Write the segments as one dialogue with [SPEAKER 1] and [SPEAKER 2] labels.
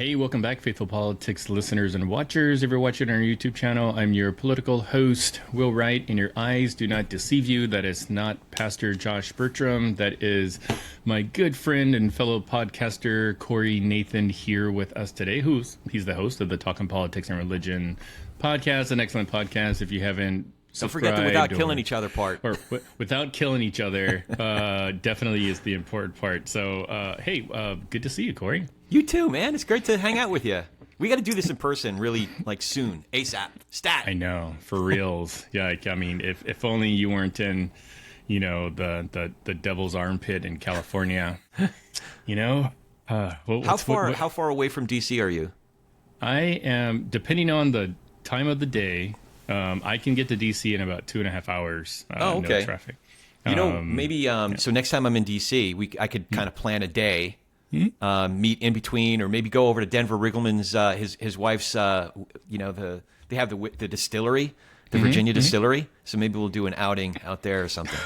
[SPEAKER 1] Hey, welcome back, Faithful Politics listeners and watchers. If you're watching on our YouTube channel, I'm your political host, Will Wright, and your eyes do not deceive you. That is not Pastor Josh Bertram. That is my good friend and fellow podcaster, Corey Nathan, here with us today. He's the host of the Talking Politics and Religion podcast, an excellent podcast. If you haven't
[SPEAKER 2] don't forget the without killing each other part.
[SPEAKER 1] Or without killing each other, definitely is the important part. So, hey, good to see you, Corey.
[SPEAKER 2] You too, man. It's great to hang out with you. We got to do this in person really, like, soon. ASAP. Stat.
[SPEAKER 1] I know, for reals. Yeah, like, I mean, if only you weren't in, the devil's armpit in California,
[SPEAKER 2] How far away from DC are you?
[SPEAKER 1] I am, depending on the time of the day, I can get to DC in about 2.5 hours.
[SPEAKER 2] Okay.
[SPEAKER 1] No traffic.
[SPEAKER 2] Maybe. So next time I'm in DC, I could kind of plan a day. Meet in between, or maybe go over to Denver. Riggleman's his wife's they have the distillery, the Virginia distillery. So maybe we'll do an outing out there or something.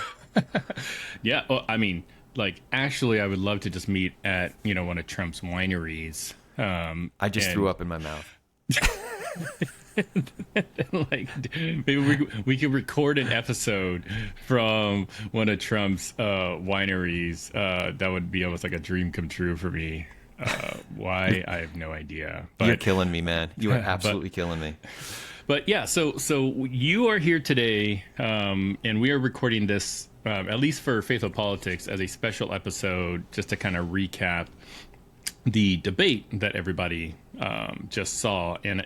[SPEAKER 1] Yeah, well, I mean, like, actually, I would love to just meet at one of Trump's wineries.
[SPEAKER 2] I just threw up in my mouth.
[SPEAKER 1] Like, maybe we could record an episode from one of Trump's wineries. That would be almost like a dream come true for me. Why? I have no idea. But
[SPEAKER 2] you're killing me, man. You are absolutely killing me.
[SPEAKER 1] But yeah, so you are here today, and we are recording this at least for Faithful Politics as a special episode, just to kind of recap the debate that everybody just saw, and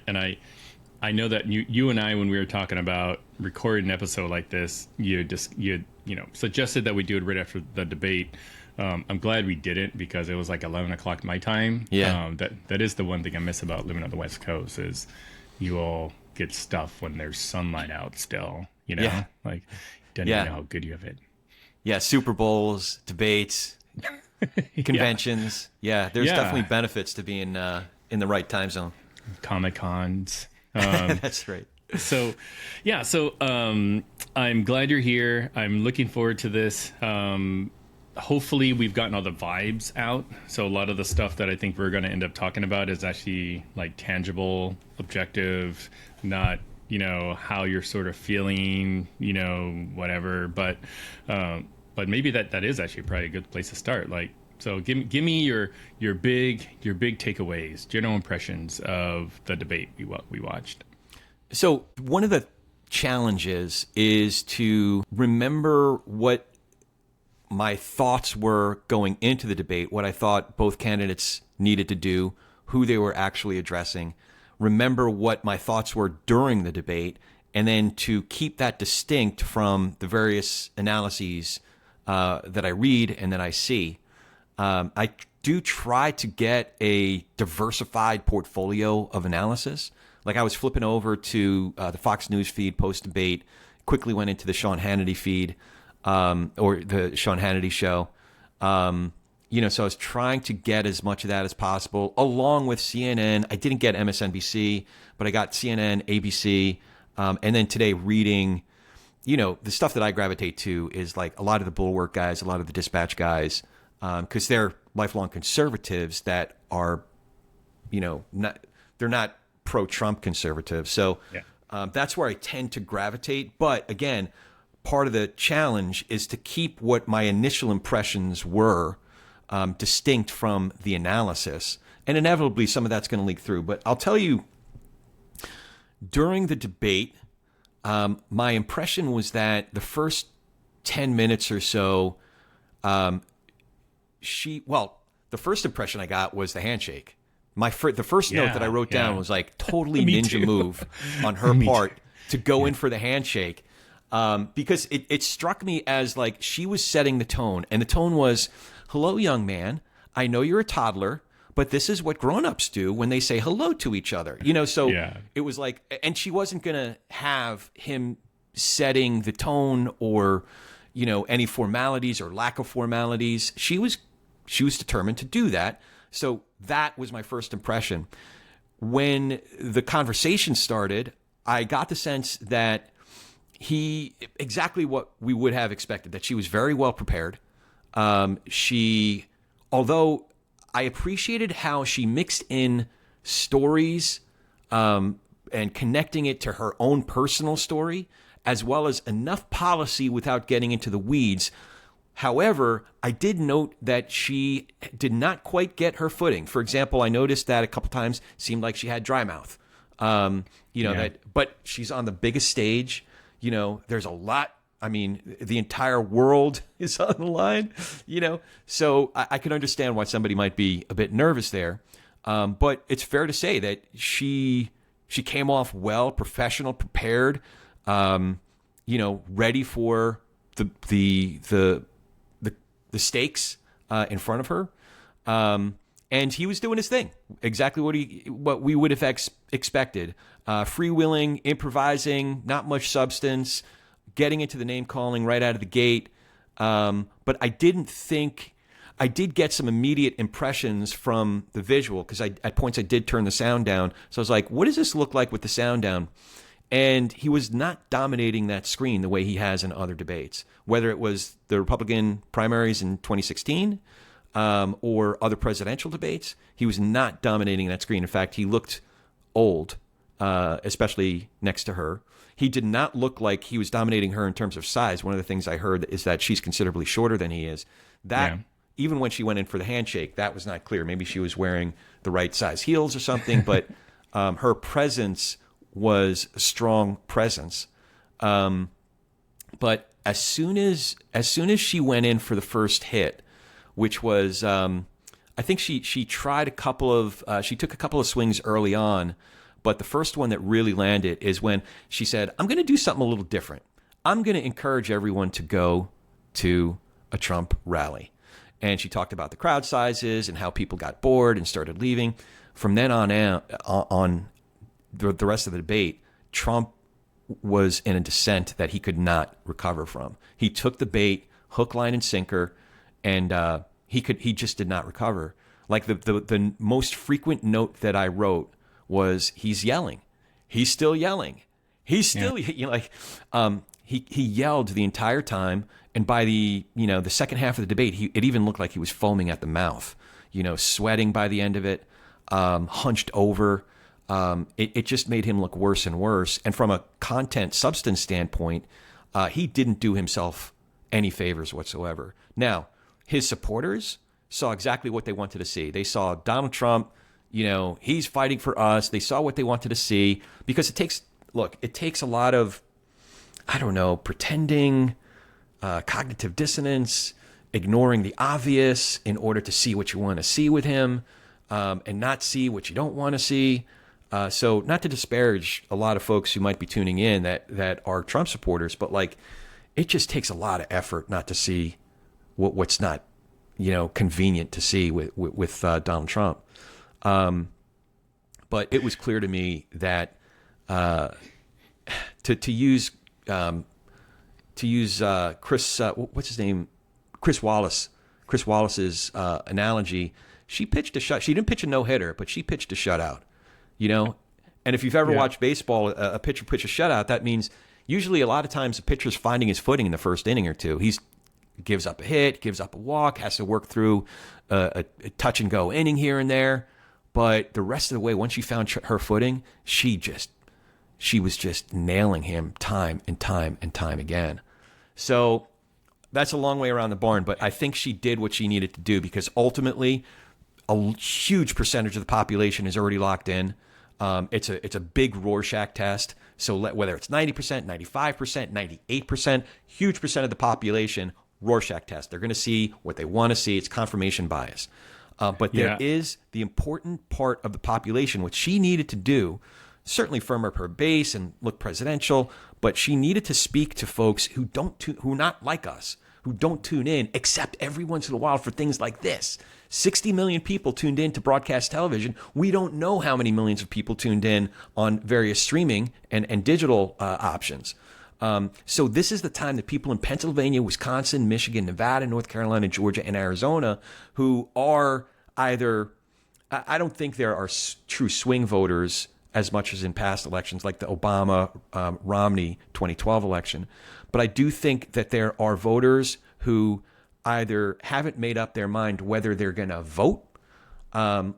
[SPEAKER 1] I know that you and I, when we were talking about recording an episode like this, you suggested that we do it right after the debate. I'm glad we didn't, because it was like 11 o'clock my time.
[SPEAKER 2] Yeah.
[SPEAKER 1] That is the one thing I miss about living on the West Coast, is you all get stuff when there's sunlight out still.
[SPEAKER 2] Yeah.
[SPEAKER 1] Like, don't even know how good you have it.
[SPEAKER 2] Yeah, Super Bowls, debates, conventions. Yeah, there's definitely benefits to being in the right time zone.
[SPEAKER 1] Comic Cons.
[SPEAKER 2] That's right.
[SPEAKER 1] So I'm glad you're here. I'm looking forward to this. Hopefully we've gotten all the vibes out. So a lot of the stuff that I think we're going to end up talking about is actually like tangible, objective, not, how you're sort of feeling, whatever. But maybe that is actually probably a good place to start. Like, so give me your big takeaways, general impressions of the debate we watched.
[SPEAKER 2] So one of the challenges is to remember what my thoughts were going into the debate, what I thought both candidates needed to do, who they were actually addressing, remember what my thoughts were during the debate, and then to keep that distinct from the various analyses that I read and that I see. I do try to get a diversified portfolio of analysis. Like, I was flipping over to the Fox News feed post-debate, quickly went into the Sean Hannity feed, or the Sean Hannity show. So I was trying to get as much of that as possible, along with CNN. I didn't get MSNBC, but I got CNN, ABC, and then today reading, the stuff that I gravitate to is like a lot of the Bulwark guys, a lot of the Dispatch guys, because they're lifelong conservatives that are, they're not pro-Trump conservatives. So that's where I tend to gravitate. But again, part of the challenge is to keep what my initial impressions were distinct from the analysis. And inevitably, some of that's going to leak through. But I'll tell you, during the debate, my impression was that the first 10 minutes or so, the first impression I got was the handshake. The first note that I wrote down was like totally ninja move on her part to go in for the handshake, because it struck me as like she was setting the tone, and the tone was, "Hello, young man. I know you're a toddler, but this is what grown-ups do when they say hello to each other." It was like, and she wasn't gonna have him setting the tone or any formalities or lack of formalities. She was determined to do that. So that was my first impression. When the conversation started, I got the sense that exactly what we would have expected, that she was very well prepared. Although I appreciated how she mixed in stories and connecting it to her own personal story, as well as enough policy without getting into the weeds. However, I did note that she did not quite get her footing. For example, I noticed that a couple times seemed like she had dry mouth. But she's on the biggest stage. There's a lot. I mean, the entire world is on the line, So I can understand why somebody might be a bit nervous there. But it's fair to say that she came off well, professional, prepared, ready for the stakes in front of her. And he was doing his thing, exactly what we would have expected. Freewheeling, improvising, not much substance, getting into the name calling right out of the gate. But I did get some immediate impressions from the visual, because at points I did turn the sound down. So I was like, what does this look like with the sound down? And he was not dominating that screen the way he has in other debates, whether it was the Republican primaries in 2016 or other presidential debates. He was not dominating that screen. In fact, he looked old, especially next to her. He did not look like he was dominating her in terms of size. One of the things I heard is that she's considerably shorter than he is. Even when she went in for the handshake, that was not clear. Maybe she was wearing the right size heels or something, but her presence was a strong presence. But as soon as she went in for the first hit, which was, I think she tried she took a couple of swings early on, but the first one that really landed is when she said, I'm going to do something a little different. I'm going to encourage everyone to go to a Trump rally. And she talked about the crowd sizes and how people got bored and started leaving. From then on the rest of the debate, Trump was in a descent that he could not recover from. He took the bait, hook, line, and sinker, and he just did not recover. Like the most frequent note that I wrote was, he's yelling. He's still yelling. He's still he yelled the entire time. And by the second half of the debate, it even looked like he was foaming at the mouth, sweating by the end of it, hunched over. It just made him look worse and worse. And from a content substance standpoint, he didn't do himself any favors whatsoever. Now, his supporters saw exactly what they wanted to see. They saw Donald Trump, he's fighting for us. They saw what they wanted to see, because it takes a lot of, pretending, cognitive dissonance, ignoring the obvious in order to see what you want to see with him, and not see what you don't want to see. So not to disparage a lot of folks who might be tuning in that are Trump supporters, but it just takes a lot of effort not to see what's not, convenient to see with Donald Trump. But it was clear to me that to use Chris, what's his name? Chris Wallace's analogy, she pitched a shut. She didn't pitch a no-hitter, but she pitched a shutout. And if you've ever watched baseball, a pitcher pitch a shutout, that means usually a lot of times the pitcher's finding his footing in the first inning or two. He gives up a hit, gives up a walk, has to work through a touch and go inning here and there. But the rest of the way, once she found her footing, she was just nailing him time and time and time again. So that's a long way around the barn, but I think she did what she needed to do, because ultimately a huge percentage of the population is already locked in. It's a big Rorschach test. So whether it's 90%, 95%, 98%, huge percent of the population, Rorschach test. They're going to see what they want to see. It's confirmation bias. But there is the important part of the population, which she needed to do, certainly firm up her base and look presidential, but she needed to speak to folks who are not like us, who don't tune in, except every once in a while for things like this. 60 million people tuned in to broadcast television. We don't know how many millions of people tuned in on various streaming and digital options. So this is the time that people in Pennsylvania, Wisconsin, Michigan, Nevada, North Carolina, Georgia, and Arizona, who are either, I don't think there are true swing voters as much as in past elections, like the Obama-Romney 2012 election. But I do think that there are voters who either haven't made up their mind whether they're going to vote,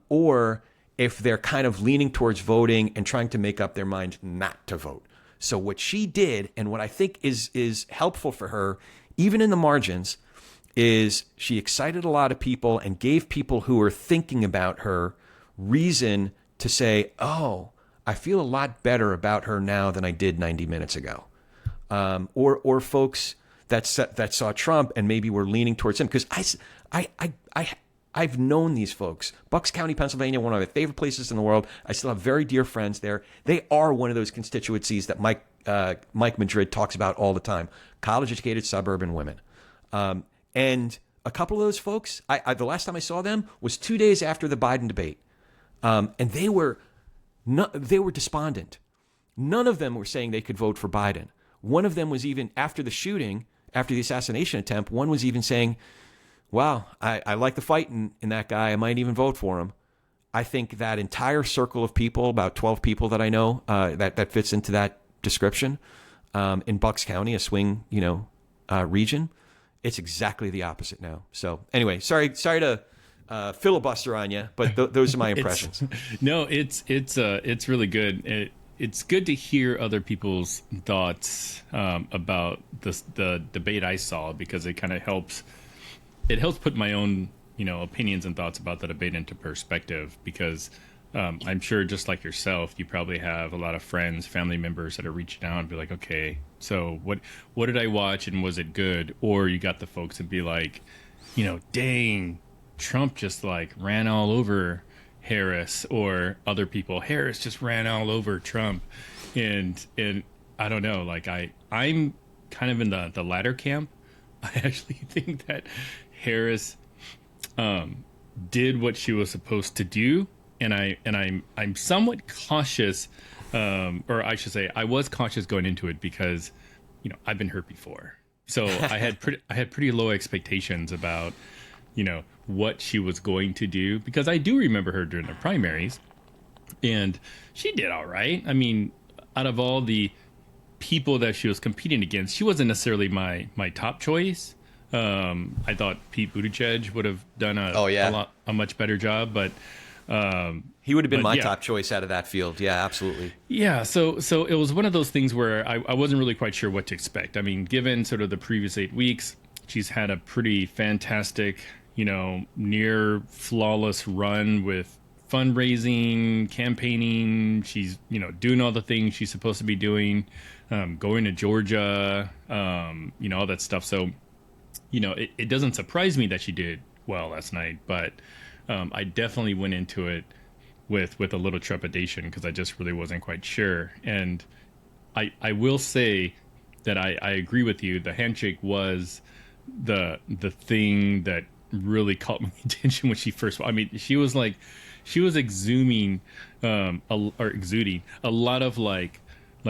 [SPEAKER 2] or if they're kind of leaning towards voting and trying to make up their mind not to vote. So what she did, and what I think is helpful for her, even in the margins, is she excited a lot of people and gave people who are thinking about her reason to say, oh, I feel a lot better about her now than I did 90 minutes ago. Or folks that saw Trump and maybe were leaning towards him. Because I've known these folks. Bucks County, Pennsylvania, one of my favorite places in the world. I still have very dear friends there. They are one of those constituencies that Mike Madrid talks about all the time. College-educated suburban women. And a couple of those folks, the last time I saw them was 2 days after the Biden debate. And they were despondent. None of them were saying they could vote for Biden. One of them was even, after the shooting, after the assassination attempt, one was even saying, wow, I like the fight in that guy. I might even vote for him. I think that entire circle of people, about 12 people that I know, that fits into that description, in Bucks County, a swing, region, it's exactly the opposite now. So anyway, sorry to filibuster on you, but those are my impressions.
[SPEAKER 1] It's really good. It's good to hear other people's thoughts about the debate I saw, because it kind of helps. It helps put my own, opinions and thoughts about the debate into perspective, because I'm sure, just like yourself, you probably have a lot of friends, family members that are reaching out and be like, okay, so what did I watch and was it good? Or you got the folks that be like, dang, Trump just like ran all over Harris, or other people, Harris just ran all over Trump. And I don't know, like I'm kind of in the latter camp. I actually think that Harris did what she was supposed to do, and I'm somewhat cautious, or I should say I was cautious going into it, because I've been hurt before, so I had pretty low expectations about what she was going to do, because I do remember her during the primaries, and she did all right. I mean, out of all the people that she was competing against, she wasn't necessarily my top choice. I thought Pete Buttigieg would have done a much better job, but
[SPEAKER 2] he would have been my top choice out of that field. Yeah, absolutely.
[SPEAKER 1] Yeah, so it was one of those things where I wasn't really quite sure what to expect. I mean, given sort of the previous 8 weeks, she's had a pretty fantastic, near flawless run with fundraising, campaigning. She's, doing all the things she's supposed to be doing, going to Georgia, all that stuff. So, it doesn't surprise me that she did well last night, but I definitely went into it with a little trepidation, because I just really wasn't quite sure. And I will say that I agree with you. The handshake was the thing that really caught my attention when she first. I mean, she was exuding exuding a lot of like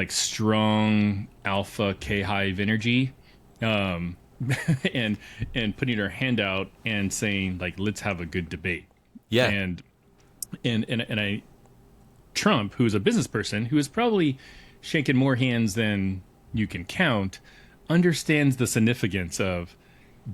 [SPEAKER 1] strong alpha K hive energy, and putting her hand out and saying like, let's have a good debate.
[SPEAKER 2] Yeah.
[SPEAKER 1] And Trump, who's a business person, who is probably shaking more hands than you can count, understands the significance of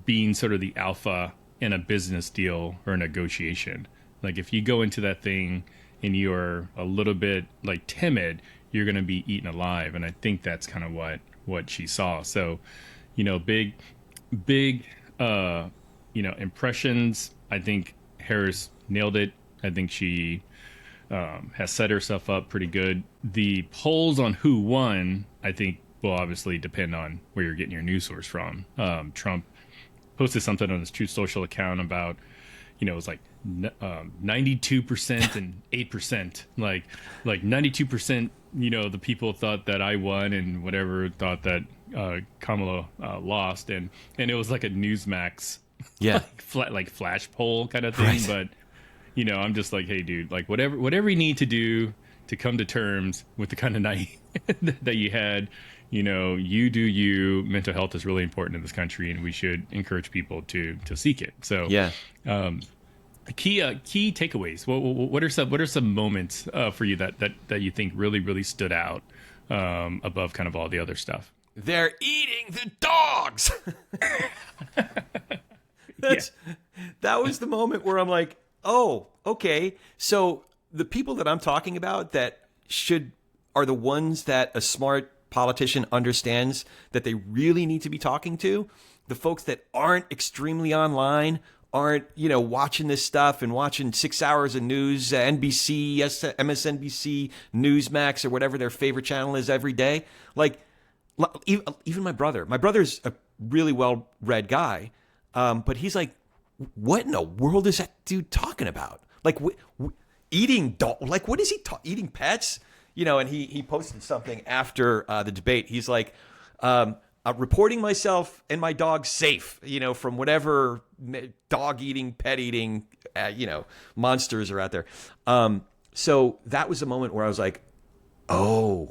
[SPEAKER 1] being sort of the alpha in a business deal or a negotiation. Like, if you go into that thing and you're a little bit like timid, you're going to be eaten alive. And I think that's kind of what she saw. So, big, impressions. I think Harris nailed it. I think she has set herself up pretty good. The polls on who won, I think, will obviously depend on where you're getting your news source from. Trump posted something on his Truth Social account about, it was like 92% and 8%. Like 92%, the people thought that I won, and whatever thought that Kamala lost, and it was like a Newsmax, like flash poll kind of thing. Right. But I'm just like, hey, dude, like whatever you need to do to come to terms with the kind of night that you had. You do you. Mental health is really important in this country, and we should encourage people to seek it. So, yeah. Key takeaways. What are some moments for you that you think really stood out above kind of all the other stuff?
[SPEAKER 2] They're eating the dogs. That was the moment where I'm like, oh, okay. So the people that I'm talking about that are the ones that a smart politician understands that they really need to be talking to. The folks that aren't extremely online, aren't, watching this stuff and watching 6 hours of news, NBC, MSNBC, Newsmax, or whatever their favorite channel is every day. Like, even my brother. My brother's a really well-read guy, but he's like, what in the world is that dude talking about? Like, eating like, what is he eating pets? And he posted something after the debate. He's like, reporting myself and my dog safe, from whatever dog eating, pet eating, monsters are out there. So that was a moment where I was like, oh,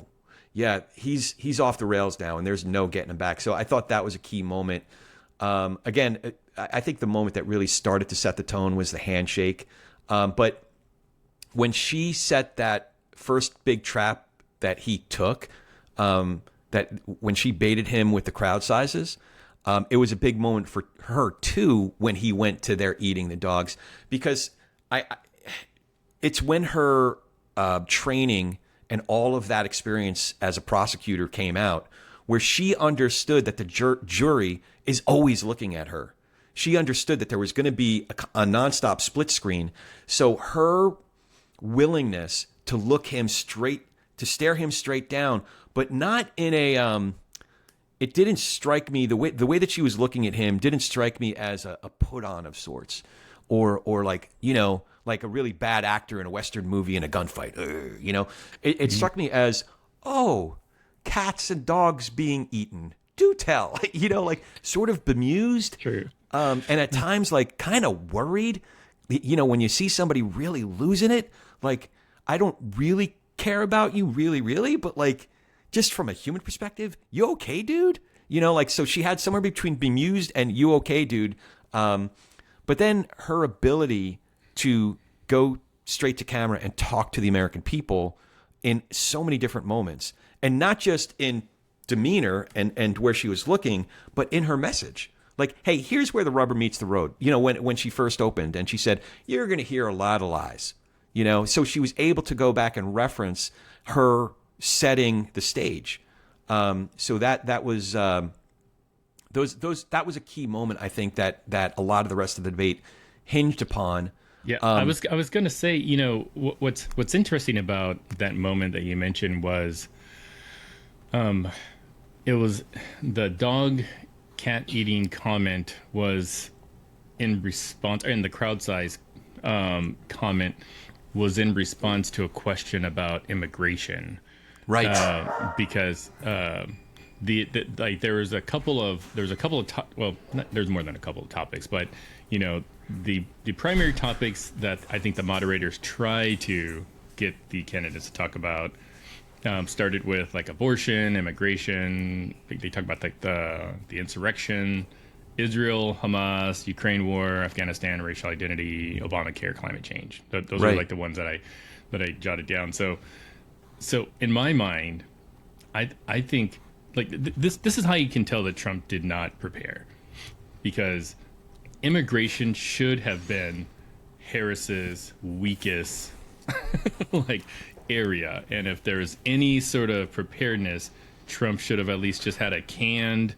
[SPEAKER 2] yeah, he's off the rails now, and there's no getting him back. So I thought that was a key moment. Again, I think the moment that really started to set the tone was the handshake. But when she set that first big trap that he took, that when she baited him with the crowd sizes, it was a big moment for her too when he went to their eating the dogs, because it's when her training and all of that experience as a prosecutor came out, where she understood that the jury is always looking at her. She understood that there was going to be a nonstop split screen. So her willingness to stare him straight down, but not in a, it didn't strike me, the way that she was looking at him didn't strike me as a put on of sorts, or like, like a really bad actor in a Western movie in a gunfight. It struck me as, oh, cats and dogs being eaten. Do tell, like sort of bemused.
[SPEAKER 1] True.
[SPEAKER 2] And at times, like, kind of worried. When you see somebody really losing it, like, I don't really care about you, really, really, but like, just from a human perspective, you okay, dude? So she had somewhere between bemused and you okay, dude. But then her ability to go straight to camera and talk to the American people in so many different moments, and not just in demeanor and where she was looking, but in her message. Like, hey, here's where the rubber meets the road. When she first opened and she said, you're going to hear a lot of lies, so she was able to go back and reference her setting the stage. So that was that was a key moment, I think, that a lot of the rest of the debate hinged upon.
[SPEAKER 1] Yeah, I was going to say, what's interesting about that moment that you mentioned was, it was the dog cat eating comment was in response, or in the crowd size comment was in response to a question about immigration.
[SPEAKER 2] Right.
[SPEAKER 1] Because like there's more than a couple of topics, but the primary topics that I think the moderators try to get the candidates to talk about started with like abortion, immigration. They talk about like the insurrection, Israel, Hamas, Ukraine war, Afghanistan, racial identity, Obamacare, climate change. Those
[SPEAKER 2] right.
[SPEAKER 1] are like the ones that I jotted down. So in my mind, I think like this is how you can tell that Trump did not prepare, because immigration should have been Harris's weakest like area, and if there's any sort of preparedness, Trump should have at least just had a canned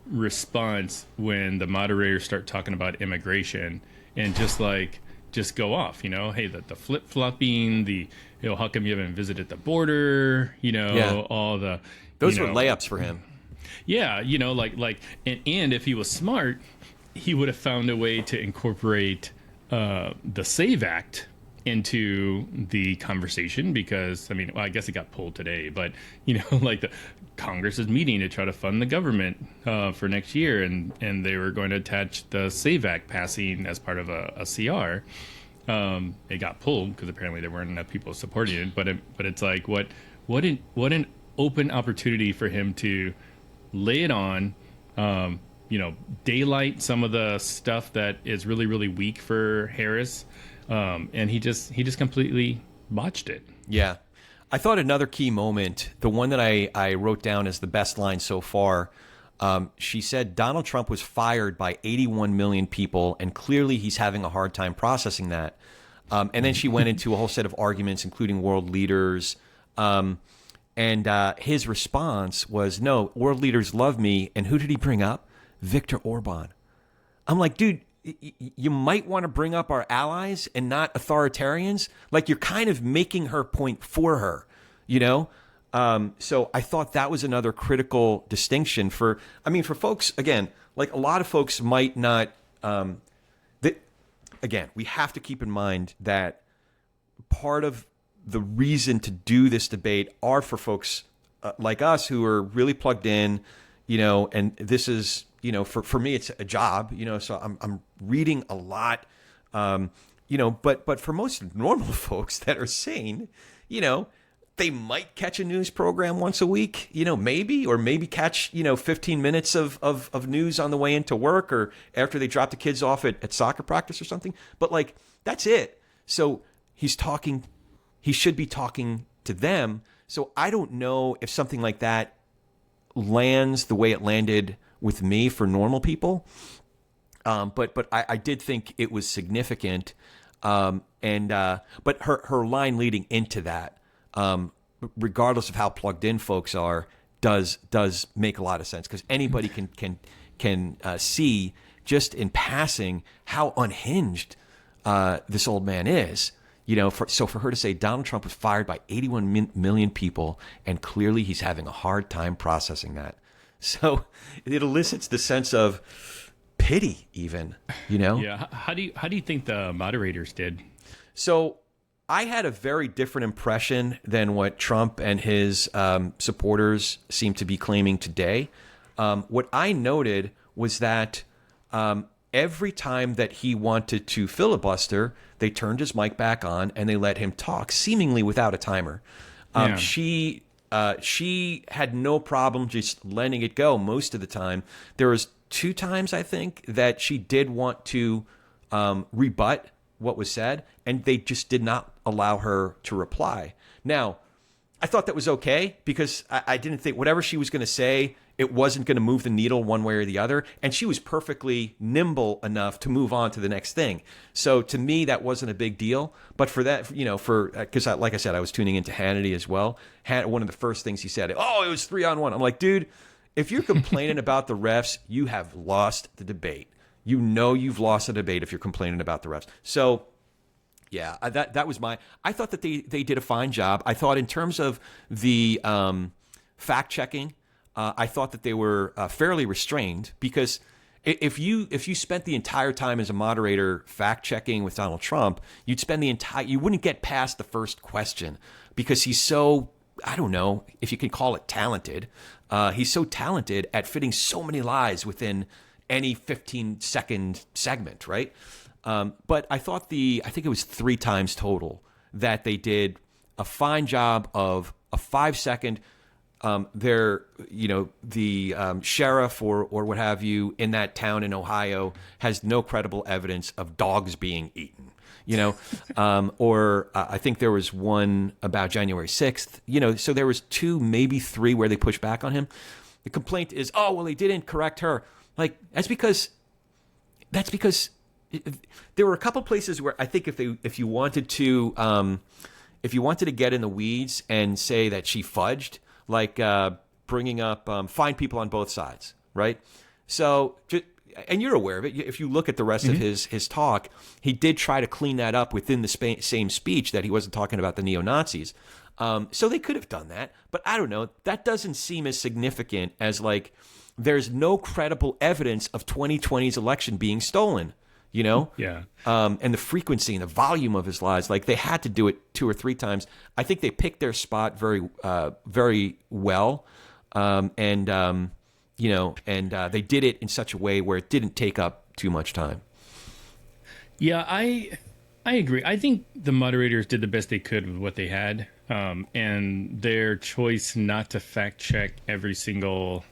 [SPEAKER 1] response when the moderators start talking about immigration, and just go off, hey, the flip-flopping, how come you haven't visited the border, all the
[SPEAKER 2] those were layups for him.
[SPEAKER 1] Yeah, and if he was smart, he would have found a way to incorporate the SAVE Act into the conversation, because I guess it got pulled today, but like the Congress is meeting to try to fund the government for next year, and they were going to attach the SAVE Act passing as part of a CR. It got pulled because apparently there weren't enough people supporting it, but it's like what an open opportunity for him to lay it on, daylight some of the stuff that is really, really weak for Harris. And he just completely botched it.
[SPEAKER 2] Yeah. I thought another key moment, the one that I wrote down as the best line so far, she said Donald Trump was fired by 81 million people, and clearly he's having a hard time processing that. And then she went into a whole set of arguments, including world leaders. And his response was, no, world leaders love me. And who did he bring up? Viktor Orban. I'm like, dude, you might want to bring up our allies and not authoritarians. Like, you're kind of making her point for her, you know? So I thought that was another critical distinction for folks, again, like a lot of folks might not, again, we have to keep in mind that part of the reason to do this debate are for folks like us who are really plugged in, you know, and this is, you know, for me, it's a job, you know, so I'm reading a lot, you know, but for most normal folks that are sane, you know, they might catch a news program once a week, you know, maybe catch, you know, 15 minutes of news on the way into work or after they drop the kids off at soccer practice or something. But like, that's it. So he should be talking to them. So I don't know if something like that lands the way it landed with me for normal people. But I did think it was significant. But her line leading into that, regardless of how plugged in folks are, does make a lot of sense, because anybody can see just in passing how unhinged this old man is. You know, so for her to say Donald Trump was fired by 81 million people, and clearly he's having a hard time processing that. So it elicits the sense of pity, even, you know?
[SPEAKER 1] Yeah. How do you think the moderators did?
[SPEAKER 2] So I had a very different impression than what Trump and his supporters seem to be claiming today. What I noted was that every time that he wanted to filibuster, they turned his mic back on and they let him talk, seemingly without a timer.
[SPEAKER 1] Yeah.
[SPEAKER 2] She had no problem just letting it go most of the time. There was 2 times, I think, that she did want to rebut what was said, and they just did not allow her to reply. Now, I thought that was okay, because I didn't think whatever she was going to say, it wasn't going to move the needle one way or the other, and she was perfectly nimble enough to move on to the next thing. So to me, that wasn't a big deal. But for that, you know, because like I said, I was tuning into Hannity as well. One of the first things he said, it was 3-on-1. I'm like, dude, if you're complaining about the refs, you have lost the debate. You know you've lost the debate if you're complaining about the refs. So yeah, that was I thought that they did a fine job. I thought in terms of the fact checking, I thought that they were fairly restrained, because if you spent the entire time as a moderator fact checking with Donald Trump, you wouldn't get past the first question, because he's so, I don't know if you can call it talented. He's so talented at fitting so many lies within any 15-second segment, right? But I think it was 3 times total that they did a fine job of a 5-second. The sheriff or what have you in that town in Ohio has no credible evidence of dogs being eaten, you know, I think there was one about January 6th, you know, so there was 2, maybe 3 where they pushed back on him. The complaint is, they didn't correct her. Like, that's because there were a couple places where I think if you wanted to get in the weeds and say that she fudged, like bringing up fine people on both sides, right? So, and you're aware of it. If you look at the rest of his talk, he did try to clean that up within the same speech, that he wasn't talking about the neo-Nazis. So they could have done that, but I don't know. That doesn't seem as significant as, like, there's no credible evidence of 2020's election being stolen, you know?
[SPEAKER 1] Yeah.
[SPEAKER 2] And the frequency and the volume of his lies, like, they had to do it 2 or 3 times. I think they picked their spot very, very well. They did it in such a way where it didn't take up too much time.
[SPEAKER 1] Yeah, I agree. I think the moderators did the best they could with what they had. And their choice not to fact check every single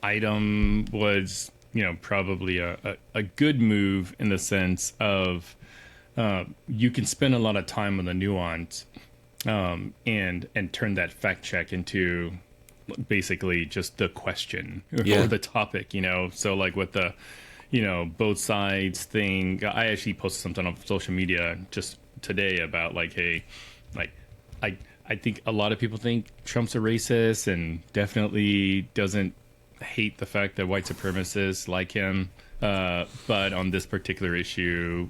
[SPEAKER 1] item was, you know, probably a good move, in the sense of you can spend a lot of time on the nuance and turn that fact check into basically just the question or the topic, you know. So like with the, you know, both sides thing, I actually posted something on social media just today about like, hey, like I think a lot of people think Trump's a racist and definitely doesn't hate the fact that white supremacists like him. But on this particular issue,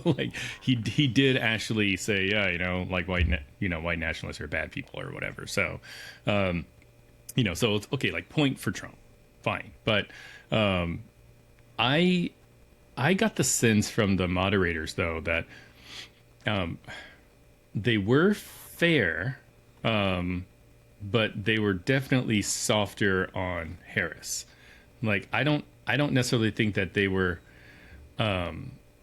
[SPEAKER 1] like he did actually say, yeah, like white nationalists are bad people or whatever. So, so it's okay, like point for Trump, fine. But I got the sense from the moderators though that they were fair, but they were definitely softer on Harris. Like I don't necessarily think that they were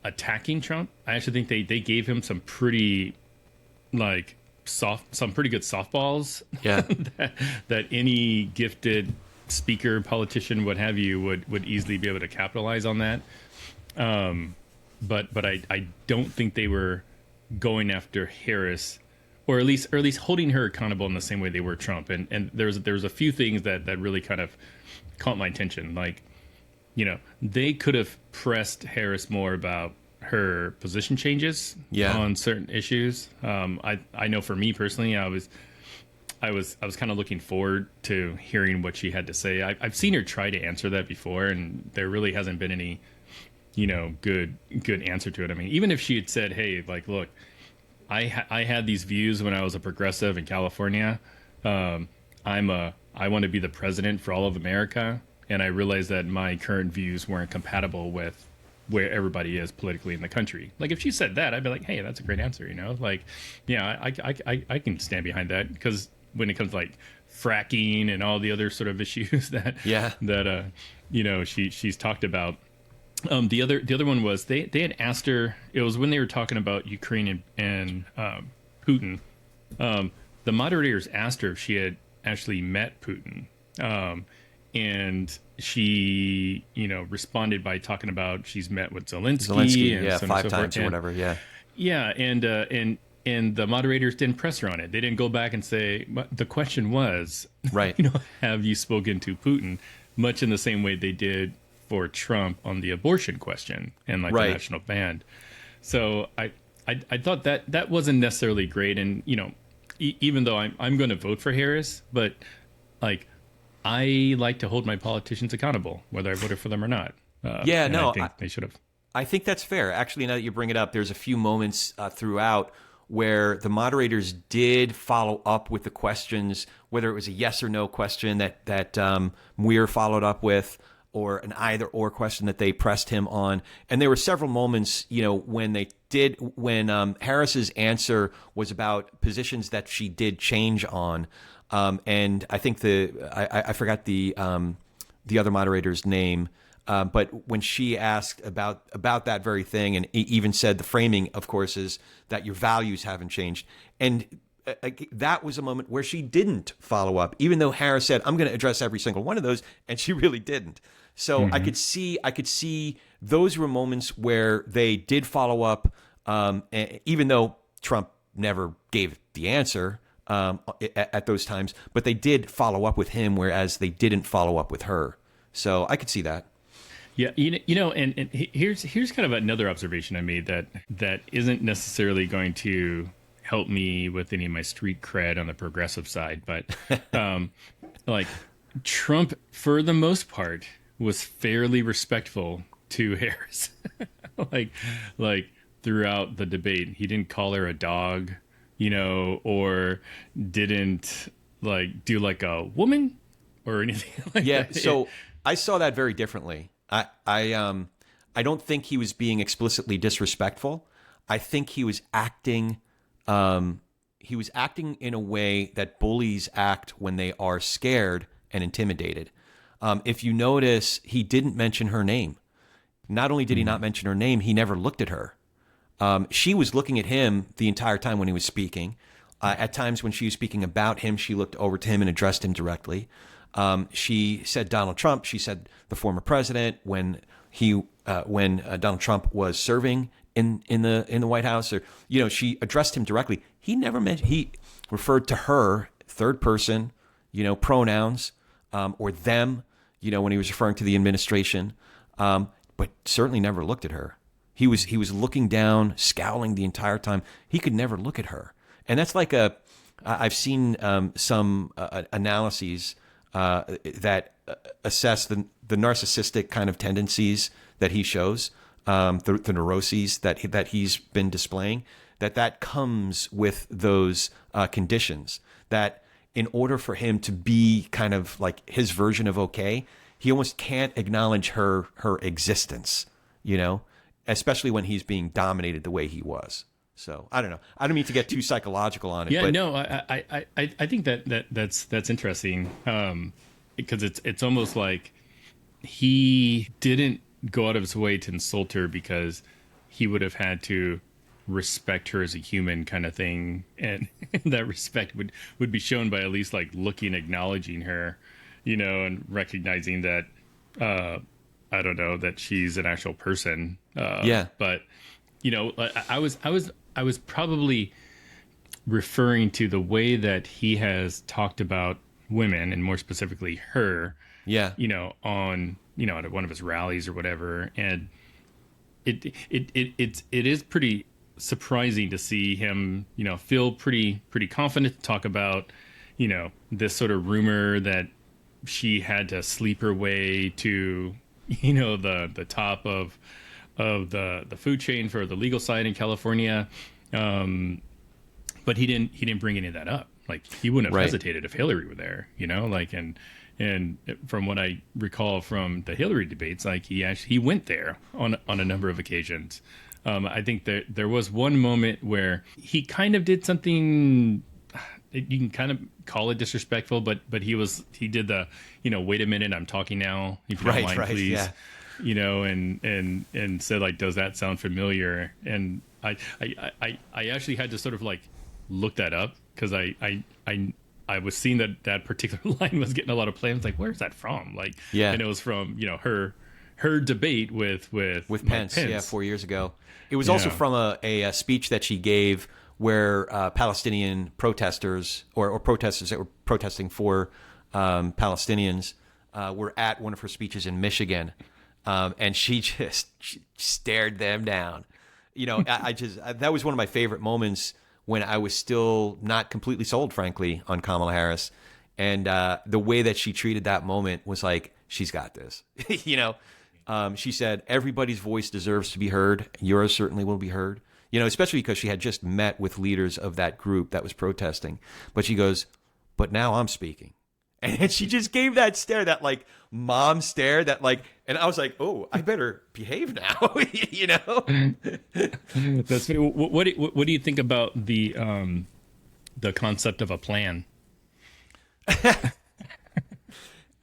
[SPEAKER 1] attacking Trump. I actually think they gave him some pretty good softballs.
[SPEAKER 2] Yeah.
[SPEAKER 1] that any gifted speaker, politician, what have you, would easily be able to capitalize on that. But I don't think they were going after Harris, or at least holding her accountable in the same way they were Trump. And there's a few things that really kind of caught my attention. Like, they could have pressed Harris more about her position changes on certain issues. I know for me personally, I was kind of looking forward to hearing what she had to say. I've seen her try to answer that before, and there really hasn't been any, good answer to it. I mean, even if she had said, hey, like, look, I had these views when I was a progressive in California. I want to be the president for all of America. And I realized that my current views weren't compatible with where everybody is politically in the country. Like if she said that, I'd be like, hey, that's a great answer. Like, yeah, I can stand behind that, because when it comes to like fracking and all the other sort of issues that she's talked about. The other one was they had asked her. It was when they were talking about Ukraine and Putin. The moderators asked her if she had actually met Putin. And she, responded by talking about she's met with Zelensky and so
[SPEAKER 2] 5 times or whatever. Yeah.
[SPEAKER 1] Yeah. And the moderators didn't press her on it. They didn't go back and say, but the question was,
[SPEAKER 2] right.
[SPEAKER 1] Have you spoken to Putin? Much in the same way they did for Trump on the abortion question and like the national ban. So I thought that wasn't necessarily great. And, even though I'm going to vote for Harris, but like, I like to hold my politicians accountable, whether I voted for them or not. I think they should have.
[SPEAKER 2] I think that's fair. Actually, now that you bring it up, there's a few moments throughout where the moderators did follow up with the questions, whether it was a yes or no question that Muir followed up with, or an either or question that they pressed him on. And there were several moments, when Harris's answer was about positions that she did change on. And I think I forgot the other moderator's name, but when she asked about that very thing, and even said the framing, of course, is that your values haven't changed, and that was a moment where she didn't follow up, even though Harris said, "I'm going to address every single one of those," and she really didn't. So I could see those were moments where they did follow up, even though Trump never gave the answer. At those times, but they did follow up with him, whereas they didn't follow up with her. So I could see that.
[SPEAKER 1] Yeah, and here's kind of another observation I made that isn't necessarily going to help me with any of my street cred on the progressive side, but like Trump, for the most part, was fairly respectful to Harris, like throughout the debate. He didn't call her a dog. Or didn't like do like a woman or anything like that. Yeah,
[SPEAKER 2] so I saw that very differently. I don't think he was being explicitly disrespectful. I think he was acting in a way that bullies act when they are scared and intimidated. If you notice, he didn't mention her name. Not only did he not mention her name, he never looked at her. She was looking at him the entire time when he was speaking. At times when she was speaking about him, she looked over to him and addressed him directly. She said Donald Trump. She said the former president when Donald Trump was serving in the White House, or she addressed him directly. He never mentioned. He referred to her third person, pronouns, or them, when he was referring to the administration, but certainly never looked at her. He was looking down, scowling the entire time. He could never look at her. And that's like I've seen some analyses that assess the narcissistic kind of tendencies that he shows, the neuroses that he's been displaying, that comes with those conditions. That in order for him to be kind of like his version of okay, he almost can't acknowledge her existence, especially when he's being dominated the way he was. So I don't know. I don't mean to get too psychological on it.
[SPEAKER 1] Yeah,
[SPEAKER 2] but
[SPEAKER 1] no, I think that's interesting, because it's almost like he didn't go out of his way to insult her because he would have had to respect her as a human, kind of thing, and that respect would be shown by at least like looking, acknowledging her, and recognizing that I don't know, that she's an actual person. But I was probably referring to the way that he has talked about women, and more specifically her. Yeah. On at one of his rallies or whatever, and it is pretty surprising to see him, feel pretty confident to talk about, this sort of rumor that she had to sleep her way to, the top of the food chain for the legal side in California. But he didn't bring any of that up. Like, he wouldn't have hesitated if Hillary were there, and from what I recall from the Hillary debates, like he went there on a number of occasions. I think there was one moment where he kind of did something, you can kind of call it disrespectful, but he did the, wait a minute, I'm talking now, if you don't mind, please. Yeah. And said, like, does that sound familiar? And I actually had to sort of like look that up, because I was seeing that particular line was getting a lot of play. I was like, where's that from? Like, and it was from, her debate with Pence,
[SPEAKER 2] 4 years ago. It was also from a speech that she gave where Palestinian protesters or protesters that were protesting for Palestinians were at one of her speeches in Michigan, and she just stared them down. That was one of my favorite moments when I was still not completely sold, frankly, on Kamala Harris. And the way that she treated that moment was like, she's got this. She said, everybody's voice deserves to be heard. Yours certainly will be heard. Especially because she had just met with leaders of that group that was protesting. But she goes, but now I'm speaking. And she just gave that stare, that like mom stare, that like, and I was like, oh, I better behave now,
[SPEAKER 1] That's funny. What do you think about the concept of a plan?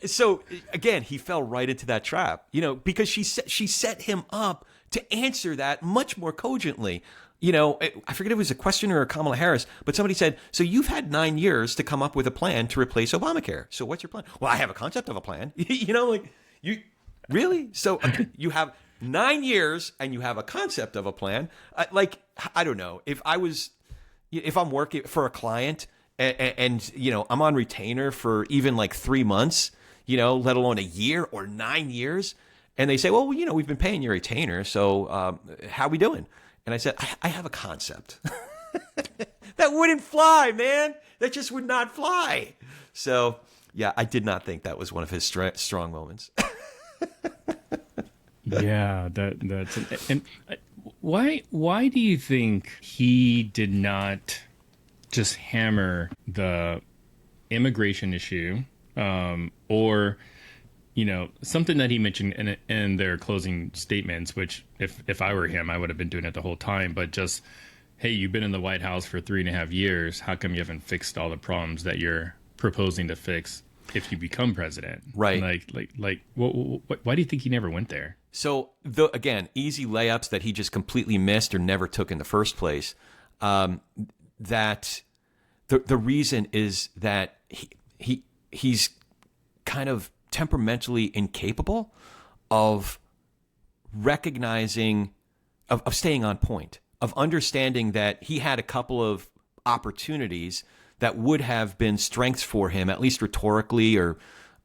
[SPEAKER 2] So again, he fell right into that trap, because she set him up to answer that much more cogently. I forget if it was a questioner or Kamala Harris, but somebody said, so you've had 9 years to come up with a plan to replace Obamacare. So what's your plan? Well, I have a concept of a plan. You really? So you have 9 years and you have a concept of a plan. I don't know. If I'm working for a client and I'm on retainer for even like 3 months, let alone a year or 9 years. And they say, well, we've been paying your retainer. So how are we doing? And I said, I have a concept. That wouldn't fly, man. That just would not fly. So, yeah, I did not think that was one of his strong moments.
[SPEAKER 1] Yeah, that's and why do you think he did not just hammer the immigration issue, or something that he mentioned in their closing statements, which if I were him, I would have been doing it the whole time. But just, hey, you've been in the White House for 3.5 years. How come you haven't fixed all the problems that you're proposing to fix if you become president?
[SPEAKER 2] Right.
[SPEAKER 1] Why do you think he never went there?
[SPEAKER 2] So, again, easy layups that he just completely missed or never took in the first place. That the reason is that he's kind of temperamentally incapable of recognizing, of staying on point, of understanding that he had a couple of opportunities that would have been strengths for him, at least rhetorically or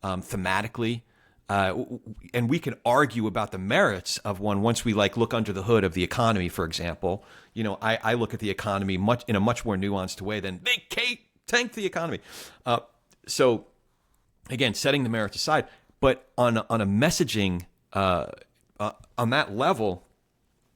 [SPEAKER 2] thematically, and we can argue about the merits of one once we look under the hood of the economy, for example. I look at the economy in a much more nuanced way than they tank the economy. So again, setting the merits aside, but on a messaging on that level,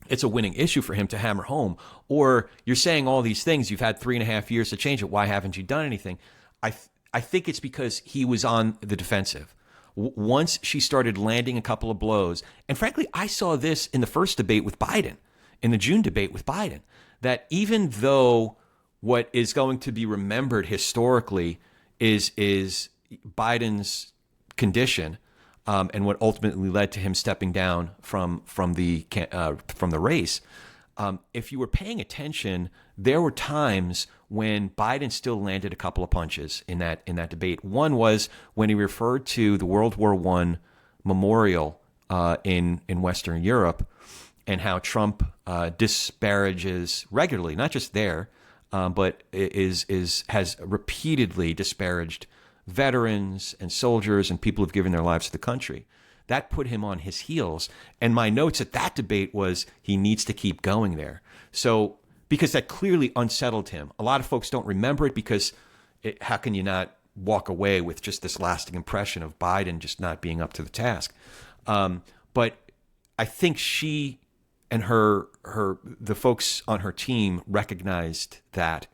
[SPEAKER 2] it's a winning issue for him to hammer home. Or you're saying all these things, you've had 3.5 years to change it. Why haven't you done anything? I think it's because he was on the defensive. Once she started landing a couple of blows, and frankly, I saw this in the first debate with Biden, in the June debate with Biden, that even though what is going to be remembered historically is Biden's condition, and what ultimately led to him stepping down from the race. If you were paying attention, there were times when Biden still landed a couple of punches in that debate. One was when he referred to the World War I memorial in Western Europe, and how Trump disparages regularly, not just there, but has repeatedly disparaged veterans and soldiers and people who've given their lives to the country. That put him on his heels. And my notes at that debate was he needs to keep going there. So, because that clearly unsettled him. A lot of folks don't remember it because how can you not walk away with just this lasting impression of Biden just not being up to the task? But I think she and the folks on her team recognized that,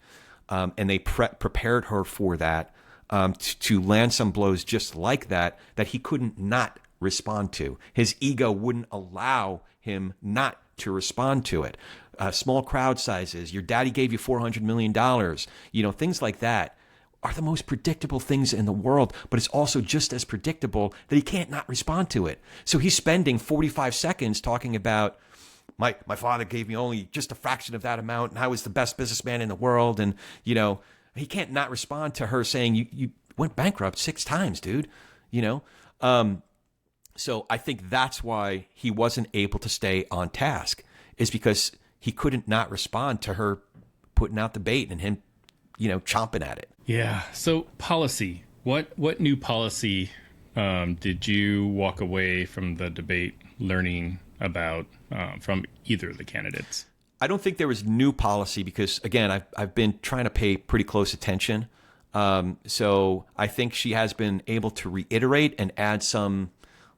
[SPEAKER 2] and they prepared her for that, to land some blows just like that he couldn't not respond to. His ego wouldn't allow him not to respond to it. Small crowd sizes, your daddy gave you $400 million, things like that are the most predictable things in the world, but it's also just as predictable that he can't not respond to it. So he's spending 45 seconds talking about, my father gave me only just a fraction of that amount, and I was the best businessman in the world, and, he can't not respond to her saying, you went bankrupt 6 times, dude, So I think that's why he wasn't able to stay on task, is because he couldn't not respond to her putting out the bait and him, chomping at it.
[SPEAKER 1] Yeah. So policy, what new policy did you walk away from the debate learning about from either of the candidates?
[SPEAKER 2] I don't think there was new policy because, again, I've been trying to pay pretty close attention. So I think she has been able to reiterate and add some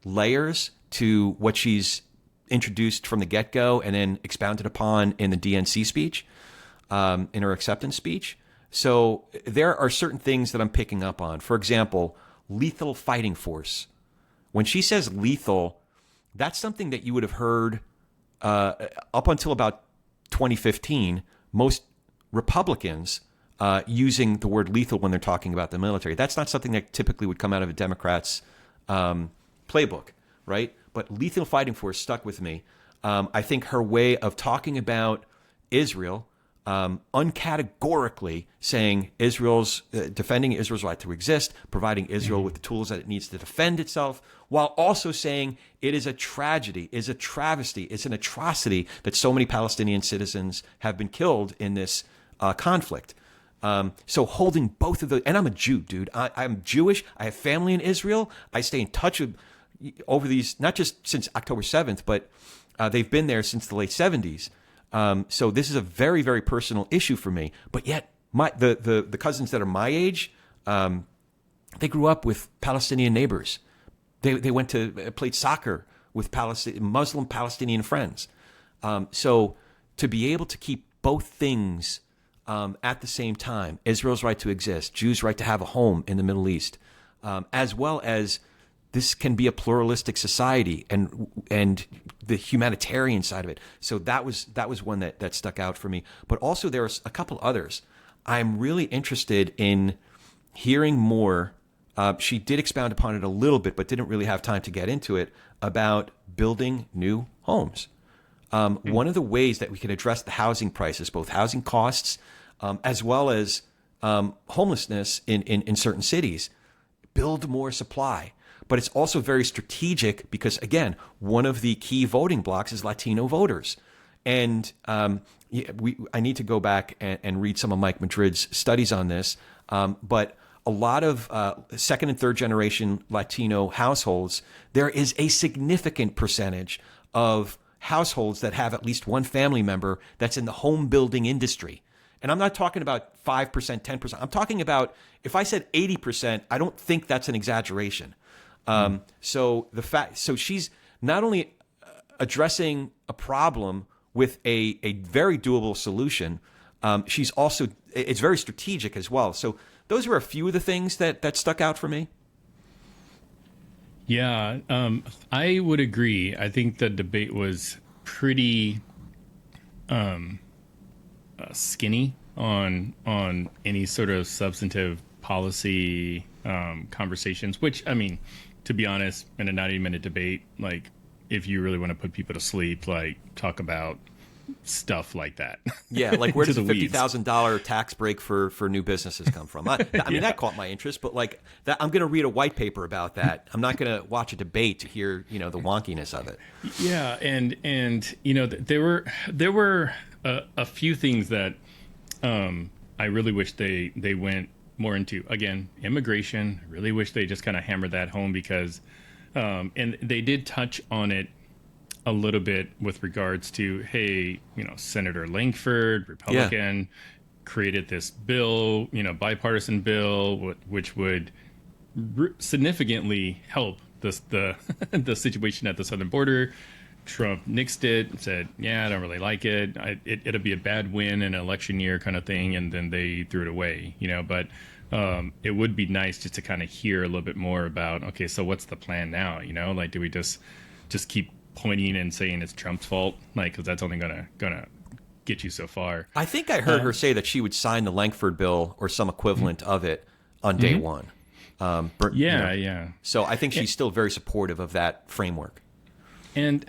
[SPEAKER 2] layers to what she's introduced from the get-go and then expounded upon in the DNC speech, in her acceptance speech. So there are certain things that I'm picking up on. For example, lethal fighting force. When she says lethal, that's something that you would have heard up until about 2015, most Republicans using the word lethal when they're talking about the military. That's not something that typically would come out of a Democrat's playbook, right? But lethal fighting force stuck with me. I think her way of talking about Israel, uncategorically saying defending Israel's right to exist, providing Israel with the tools that it needs to defend itself, while also saying it is a tragedy, is a travesty, it's an atrocity that so many Palestinian citizens have been killed in this conflict. So holding both of those, and I'm a Jew, dude. I'm Jewish. I have family in Israel. I stay in touch with over these, not just since October 7th, but they've been there since the late 70s. So this is a very, very personal issue for me. But yet, the cousins that are my age, they grew up with Palestinian neighbors. They went to played soccer with Muslim Palestinian friends. So to be able to keep both things at the same time, Israel's right to exist, Jews' right to have a home in the Middle East, as well as this can be a pluralistic society and the humanitarian side of it. So that was one that stuck out for me. But also there's a couple others. I'm really interested in hearing more. She did expound upon it a little bit, but didn't really have time to get into it, about building new homes. One of the ways that we can address the housing prices, both housing costs as well as homelessness in certain cities, build more supply. But it's also very strategic because, again, one of the key voting blocks is Latino voters. And I need to go back and read some of Mike Madrid's studies on this. But a lot of second and third generation Latino households, there is a significant percentage of households that have at least one family member that's in the home building industry. And I'm not talking about 5%, 10%. I'm talking about, if I said 80%, I don't think that's an exaggeration. So she's not only addressing a problem with a very doable solution, she's also, it's very strategic as well. So those were a few of the things that stuck out for me.
[SPEAKER 1] Yeah, I would agree. I think the debate was pretty skinny on any sort of substantive policy conversations, which, I mean, to be honest, in a 90-minute debate, like, if you really want to put people to sleep, like, talk about stuff like that.
[SPEAKER 2] Yeah, like, where does the
[SPEAKER 1] weeds.
[SPEAKER 2] $50,000 tax break for new businesses come from? I mean, that caught my interest, but like that, I'm going to read a white paper about that. I'm not going to watch a debate to hear, the wonkiness of it.
[SPEAKER 1] Yeah, and there were a few things that I really wish they went more into. Again, immigration. I really wish they just kind of hammered that home because, and they did touch on it a little bit with regards to, hey, Senator Langford, Republican, created this bill, bipartisan bill, which would significantly help the the situation at the southern border. Trump nixed it, said, yeah, I don't really like it. It'll be a bad win in an election year kind of thing. And then they threw it away, but it would be nice just to kind of hear a little bit more about, okay, so what's the plan now? Like, do we just keep pointing and saying it's Trump's fault? Like, because that's only gonna get you so far.
[SPEAKER 2] I think I heard her say that she would sign the Langford bill or some equivalent of it on day one.
[SPEAKER 1] Yeah.
[SPEAKER 2] So I think she's still very supportive of that framework.
[SPEAKER 1] And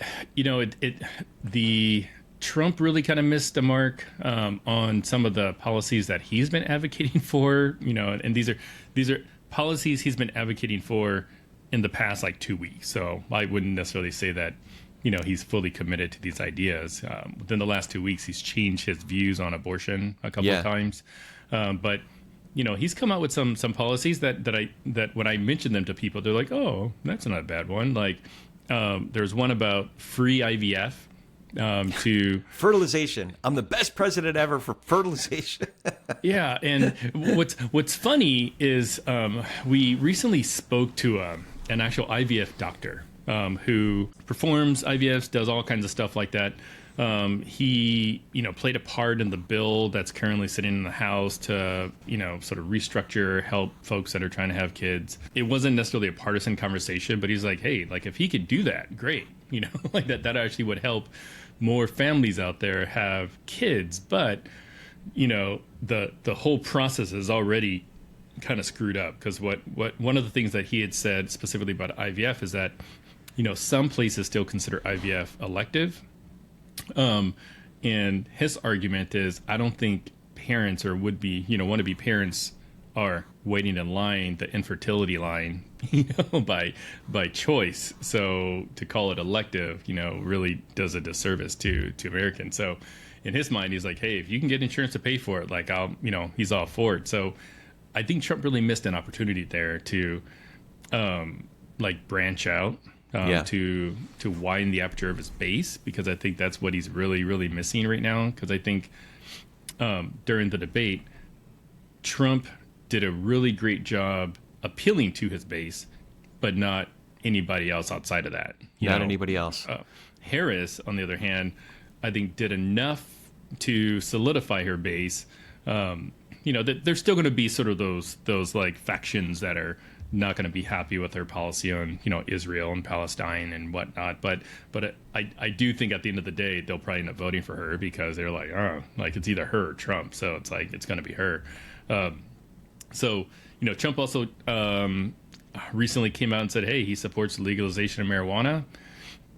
[SPEAKER 1] the Trump really kind of missed the mark on some of the policies that he's been advocating for. And these are policies he's been advocating for in the past like 2 weeks. So I wouldn't necessarily say that he's fully committed to these ideas. Within the last 2 weeks, he's changed his views on abortion a couple of times. But he's come out with some policies that when I mention them to people, they're like, oh, that's not a bad one. Like, there's one about free IVF to
[SPEAKER 2] fertilization. I'm the best president ever for fertilization.
[SPEAKER 1] Yeah, and what's funny is we recently spoke to an actual IVF doctor who performs IVFs, does all kinds of stuff like that. He played a part in the bill that's currently sitting in the House to sort of restructure, help folks that are trying to have kids. It wasn't necessarily a partisan conversation, but he's like, hey, like, if he could do that, great. Like that actually would help more families out there have kids. But the whole process is already kind of screwed up, because what one of the things that he had said specifically about IVF is that some places still consider IVF elective. And his argument is, I don't think parents or would-be, wannabe parents are waiting in line, the infertility line, by choice. So to call it elective, really does a disservice to Americans. So in his mind, he's like, hey, if you can get insurance to pay for it, like, he's all for it. So I think Trump really missed an opportunity there to, branch out. To widen the aperture of his base, because I think that's what he's really, really missing right now. Because I think during the debate, Trump did a really great job appealing to his base, but not anybody else outside of that.
[SPEAKER 2] Anybody else.
[SPEAKER 1] Harris, on the other hand, I think did enough to solidify her base. That there's still going to be sort of those like factions that are not going to be happy with her policy on Israel and Palestine and whatnot, but I do think at the end of the day they'll probably end up voting for her, because they're like, oh, like, it's either her or Trump, so it's like it's going to be her. So Trump also recently came out and said, hey, he supports the legalization of marijuana.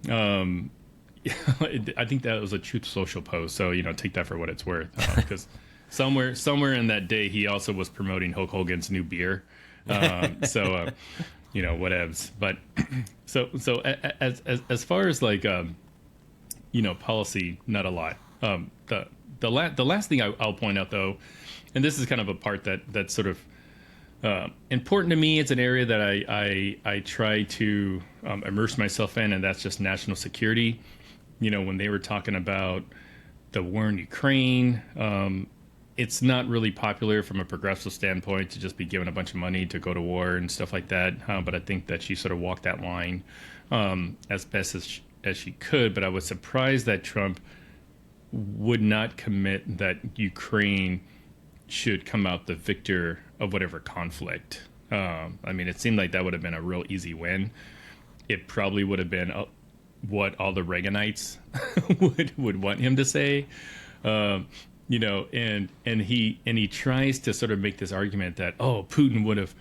[SPEAKER 1] I think that was a Truth Social post, so take that for what it's worth, because somewhere in that day he also was promoting Hulk Hogan's new beer. Whatevs. But so as far as like policy, not a lot. The last thing I'll point out, though, and this is kind of a part that sort of important to me. It's an area that I try to immerse myself in, and that's just national security. When they were talking about the war in Ukraine, it's not really popular from a progressive standpoint to just be given a bunch of money to go to war and stuff like that. But I think that she sort of walked that line as best as she could. But I was surprised that Trump would not commit that Ukraine should come out the victor of whatever conflict. It seemed like that would have been a real easy win. It probably would have been what all the Reaganites would want him to say. And he tries to sort of make this argument that, Putin would have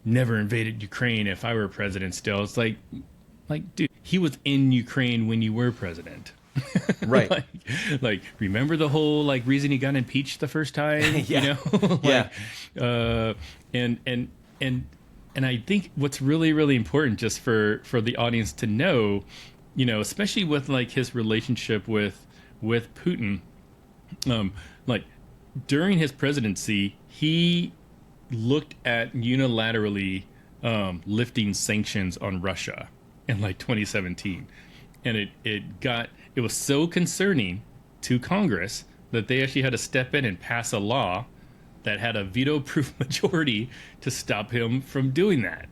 [SPEAKER 1] never invaded Ukraine if I were president still. It's like, dude, he was in Ukraine when you were president.
[SPEAKER 2] Right.
[SPEAKER 1] Remember the whole reason he got impeached the first time?
[SPEAKER 2] Yeah.
[SPEAKER 1] And I think what's really, really important just for the audience to know, especially with his relationship with Putin, during his presidency, he looked at unilaterally lifting sanctions on Russia in 2017. And it was so concerning to Congress that they actually had to step in and pass a law that had a veto-proof majority to stop him from doing that.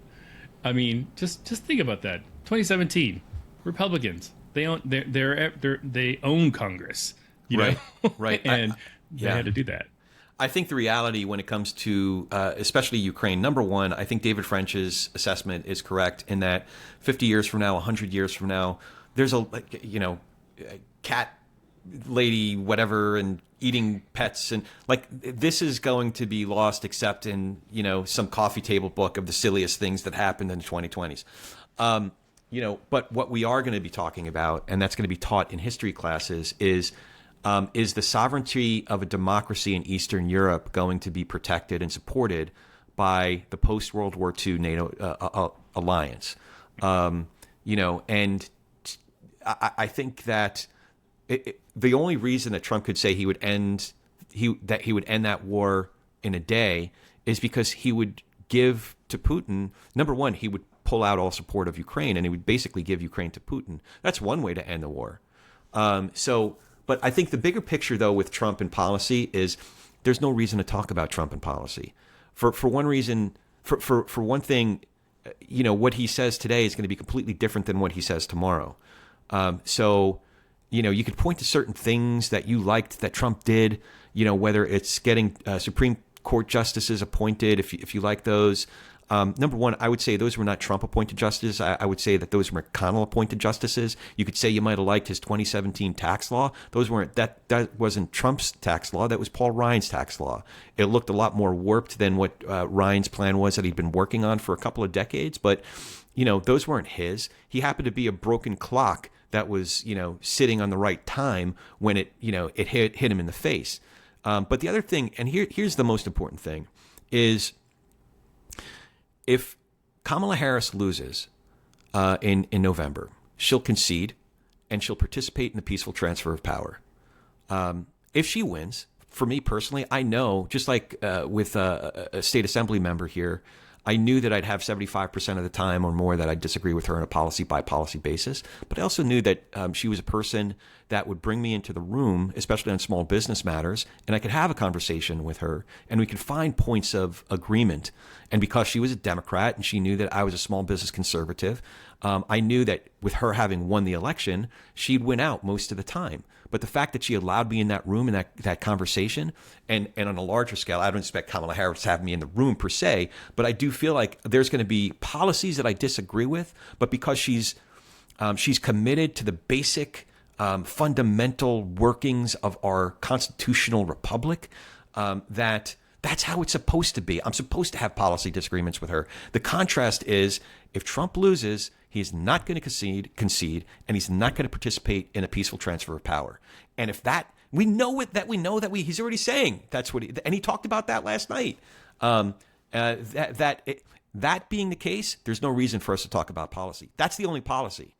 [SPEAKER 1] Just think about that. 2017, Republicans, they own Congress,
[SPEAKER 2] right,
[SPEAKER 1] know?
[SPEAKER 2] Right,
[SPEAKER 1] and they had to do that.
[SPEAKER 2] I think the reality when it comes to especially Ukraine, number one, I think David French's assessment is correct in that 50 years from now, 100 years from now, there's a cat lady, whatever, and eating pets, and this is going to be lost except in some coffee table book of the silliest things that happened in the 2020s. But what we are going to be talking about, and that's going to be taught in history classes, is the sovereignty of a democracy in Eastern Europe going to be protected and supported by the post-World War II NATO alliance? And I think that the only reason that Trump could say he would end that war in a day is because he would give to Putin. Number one, he would pull out all support of Ukraine, and he would basically give Ukraine to Putin. That's one way to end the war. But I think the bigger picture, though, with Trump and policy is there's no reason to talk about Trump and policy. For one reason, for one thing, what he says today is going to be completely different than what he says tomorrow. You could point to certain things that you liked that Trump did, whether it's getting Supreme Court justices appointed, if you like those. Number one, I would say those were not Trump-appointed justices. I would say that those were McConnell-appointed justices. You could say you might have liked his 2017 tax law. Those weren't that wasn't Trump's tax law. That was Paul Ryan's tax law. It looked a lot more warped than what Ryan's plan was that he'd been working on for a couple of decades. But those weren't his. He happened to be a broken clock that was sitting on the right time when it hit him in the face. But the other thing, and here's the most important thing, is if Kamala Harris loses in November, she'll concede and she'll participate in the peaceful transfer of power. If she wins, for me personally, I know, just like with a state assembly member here, I knew that I'd have 75% of the time or more that I'd disagree with her on a policy-by-policy basis. But I also knew that she was a person that would bring me into the room, especially on small business matters, and I could have a conversation with her, and we could find points of agreement. And because she was a Democrat and she knew that I was a small business conservative, I knew that with her having won the election, she'd win out most of the time. But the fact that she allowed me in that room and that conversation, and on a larger scale, I don't expect Kamala Harris to have me in the room per se, but I do feel like there's going to be policies that I disagree with, but because she's committed to the basic fundamental workings of our constitutional republic, that's how it's supposed to be. I'm supposed to have policy disagreements with her. The contrast is if Trump loses, he's not going to concede, and he's not going to participate in a peaceful transfer of power. And if that, he's already saying that's what and he talked about that last night. That being the case, there's no reason for us to talk about policy. That's the only policy.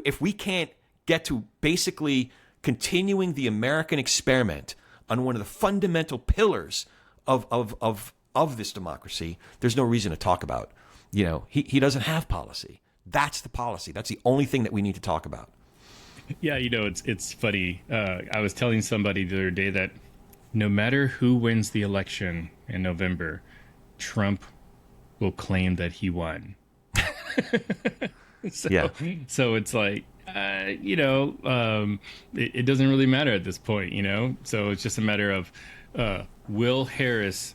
[SPEAKER 2] If we can't get to basically continuing the American experiment on one of the fundamental pillars of of this democracy, there's no reason to talk about. He doesn't have policy. That's the policy. That's the only thing that we need to talk about.
[SPEAKER 1] Yeah, it's funny. I was telling somebody the other day that no matter who wins the election in November, Trump will claim that he won. So it's like, it doesn't really matter at this point, So it's just a matter of, will Harris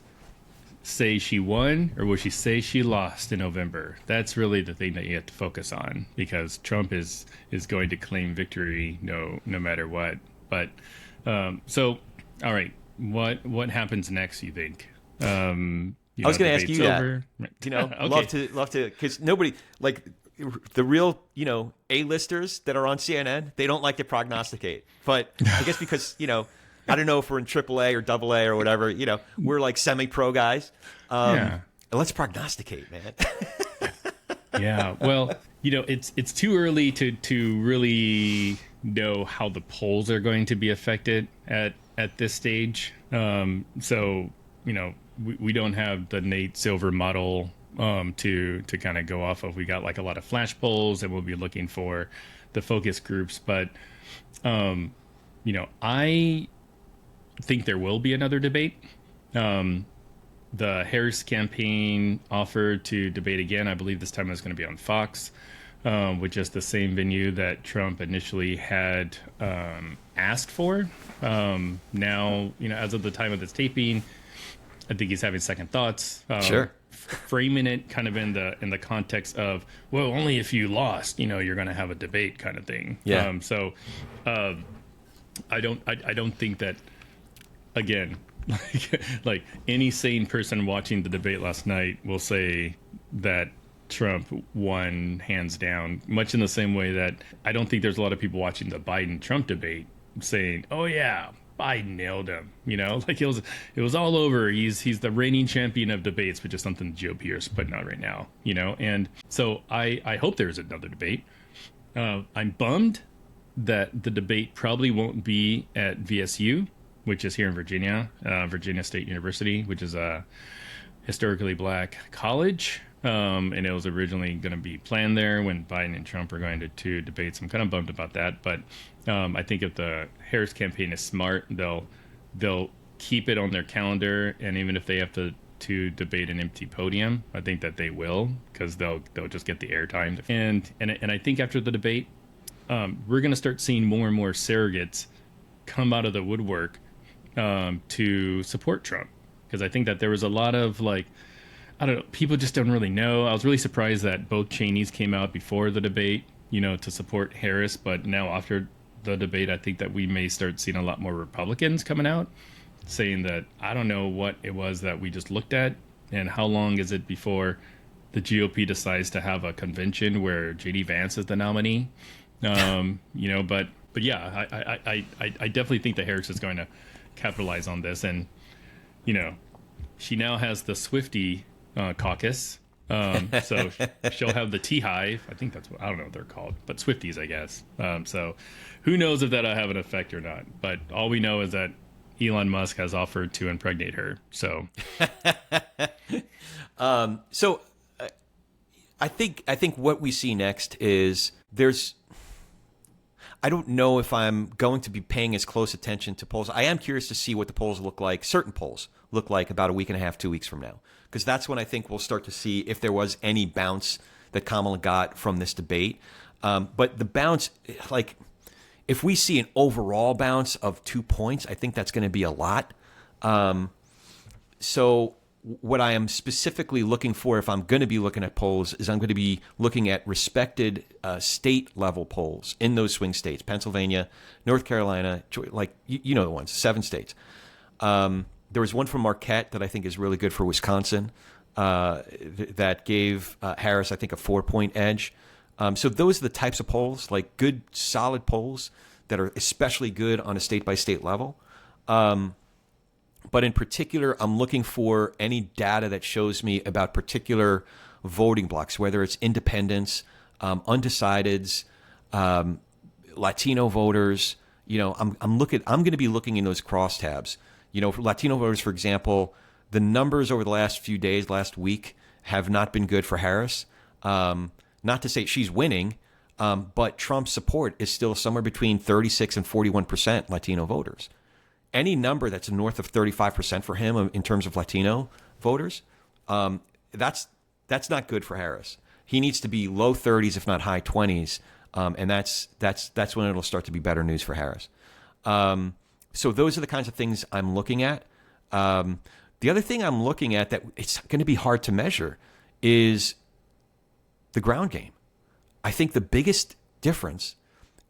[SPEAKER 1] say she won or will she say she lost in November? That's really the thing that you have to focus on, because Trump is going to claim victory no matter what. But so all right, what happens next, you think?
[SPEAKER 2] I was going to ask you
[SPEAKER 1] over.
[SPEAKER 2] that.
[SPEAKER 1] Okay.
[SPEAKER 2] love to, because nobody, like, the real, A-listers that are on CNN, they don't like to prognosticate. But I guess because, I don't know if we're in AAA or AA or whatever, we're like semi-pro guys. Let's prognosticate, man.
[SPEAKER 1] Yeah, well, it's too early to really know how the polls are going to be affected at this stage. So, we don't have the Nate Silver model to kind of go off of. We got like a lot of flash polls, and we'll be looking for the focus groups. But, I think there will be another debate. The Harris campaign offered to debate again. I believe this time it's going to be on Fox, which is the same venue that Trump initially had asked for. Now, as of the time of this taping, I think he's having second thoughts.
[SPEAKER 2] Sure.
[SPEAKER 1] Framing it kind of in the context of, well, only if you lost, you're going to have a debate kind of thing.
[SPEAKER 2] Yeah.
[SPEAKER 1] I don't think that, again, like any sane person watching the debate last night will say that Trump won hands down, much in the same way that I don't think there's a lot of people watching the Biden-Trump debate saying, oh yeah, Biden nailed him. Like it was all over. He's the reigning champion of debates, which is something the GOP is putting out right now, And so I hope there's another debate. I'm bummed that the debate probably won't be at VSU, which is here in Virginia, Virginia State University, which is a historically black college. And it was originally going to be planned there when Biden and Trump are going to debate. So I'm kind of bummed about that. But I think if the Harris campaign is smart, they'll keep it on their calendar. And even if they have to debate an empty podium, I think that they will, because they'll just get the airtime. And I think after the debate, we're going to start seeing more and more surrogates come out of the woodwork to support Trump, because I think that there was a lot of I don't know, people just don't really know. I was really surprised that both Cheneys came out before the debate, to support Harris, but now after the debate, I think that we may start seeing a lot more Republicans coming out saying that I don't know what it was that we just looked at, and how long is it before the GOP decides to have a convention where JD Vance is the nominee. But yeah, I definitely think that Harris is going to capitalize on this, and she now has the Swiftie caucus, so she'll have the Tea Hive. I think that's what, I don't know what they're called, but Swifties, I guess. So who knows if that'll have an effect or not? But all we know is that Elon Musk has offered to impregnate her. So,
[SPEAKER 2] I think what we see next is I don't know if I'm going to be paying as close attention to polls. I am curious to see what the polls look like, certain polls look like about a week and a half, 2 weeks from now, because that's when I think we'll start to see if there was any bounce that Kamala got from this debate. But the bounce, if we see an overall bounce of 2 points, I think that's going to be a lot. So what I am specifically looking for, if I'm going to be looking at polls, is I'm going to be looking at respected state-level polls in those swing states: Pennsylvania, North Carolina, you know the ones, 7 states. There was one from Marquette that I think is really good for Wisconsin that gave Harris, I think, a 4-point edge. So those are the types of polls, like good, solid polls that are especially good on a state-by-state level. But in particular, I'm looking for any data that shows me about particular voting blocks, whether it's independents, undecideds, Latino voters. I'm going to be looking in those crosstabs. For Latino voters, for example, The numbers over the last few days, last week, have not been good for Harris. Not to say she's winning, but Trump's support is still somewhere between 36 and 41% Latino voters. Any number that's north of 35% for him in terms of Latino voters, that's not good for Harris. He needs to be low 30s, if not high 20s, and that's when it'll start to be better news for Harris. So those are the kinds of things I'm looking at. The other thing I'm looking at that it's going to be hard to measure is the ground game. I think the biggest difference,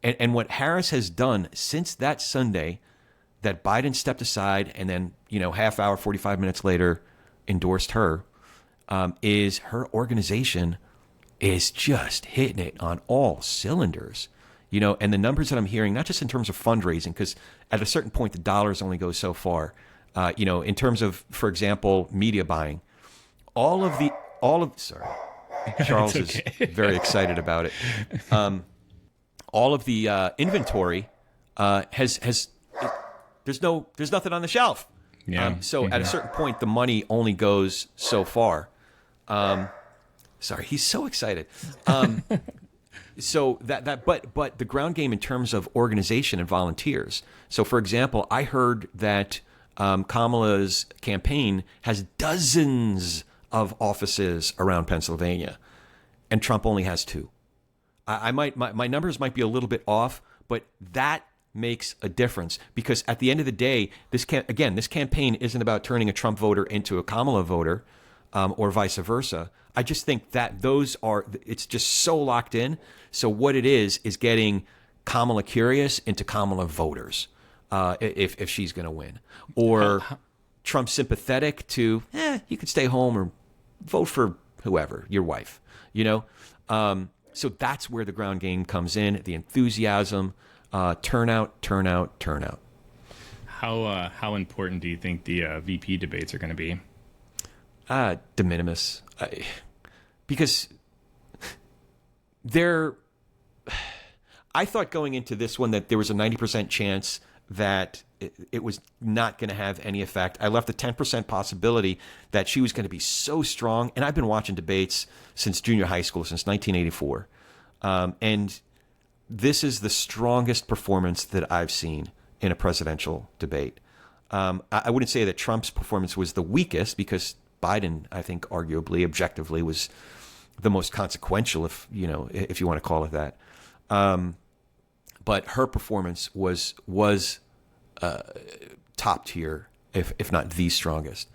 [SPEAKER 2] and what Harris has done since that Sunday that Biden stepped aside and then, half hour, 45 minutes later endorsed her, is her organization is just hitting it on all cylinders. And the numbers that I'm hearing, not just in terms of fundraising, because at a certain point, the dollars only go so far. In terms of, for example, media buying, sorry, Charles is very excited about it. All of the inventory there's nothing on the shelf.
[SPEAKER 1] Yeah.
[SPEAKER 2] So at a certain point, the money only goes so far. Sorry, he's so excited. So but the ground game in terms of organization and volunteers. So, for example, I heard that Kamala's campaign has dozens of offices around Pennsylvania, and Trump only has 2. My numbers might be a little bit off, but that makes a difference because at the end of the day, this campaign isn't about turning a Trump voter into a Kamala voter, or vice versa. I just think that it's just so locked in. So what it is getting Kamala curious into Kamala voters, if she's going to win, or Trump sympathetic to, you could stay home or vote for whoever, your wife, So that's where the ground game comes in, the enthusiasm, turnout.
[SPEAKER 1] How important do you think the VP debates are going to be?
[SPEAKER 2] De minimis. Because I thought going into this one that there was a 90% chance that it was not going to have any effect. I left a 10% possibility that she was going to be so strong. And I've been watching debates since junior high school, since 1984. And this is the strongest performance that I've seen in a presidential debate. I wouldn't say that Trump's performance was the weakest because Biden, I think, arguably, objectively, was the most consequential, if you want to call it that. But her performance was top tier, if not the strongest.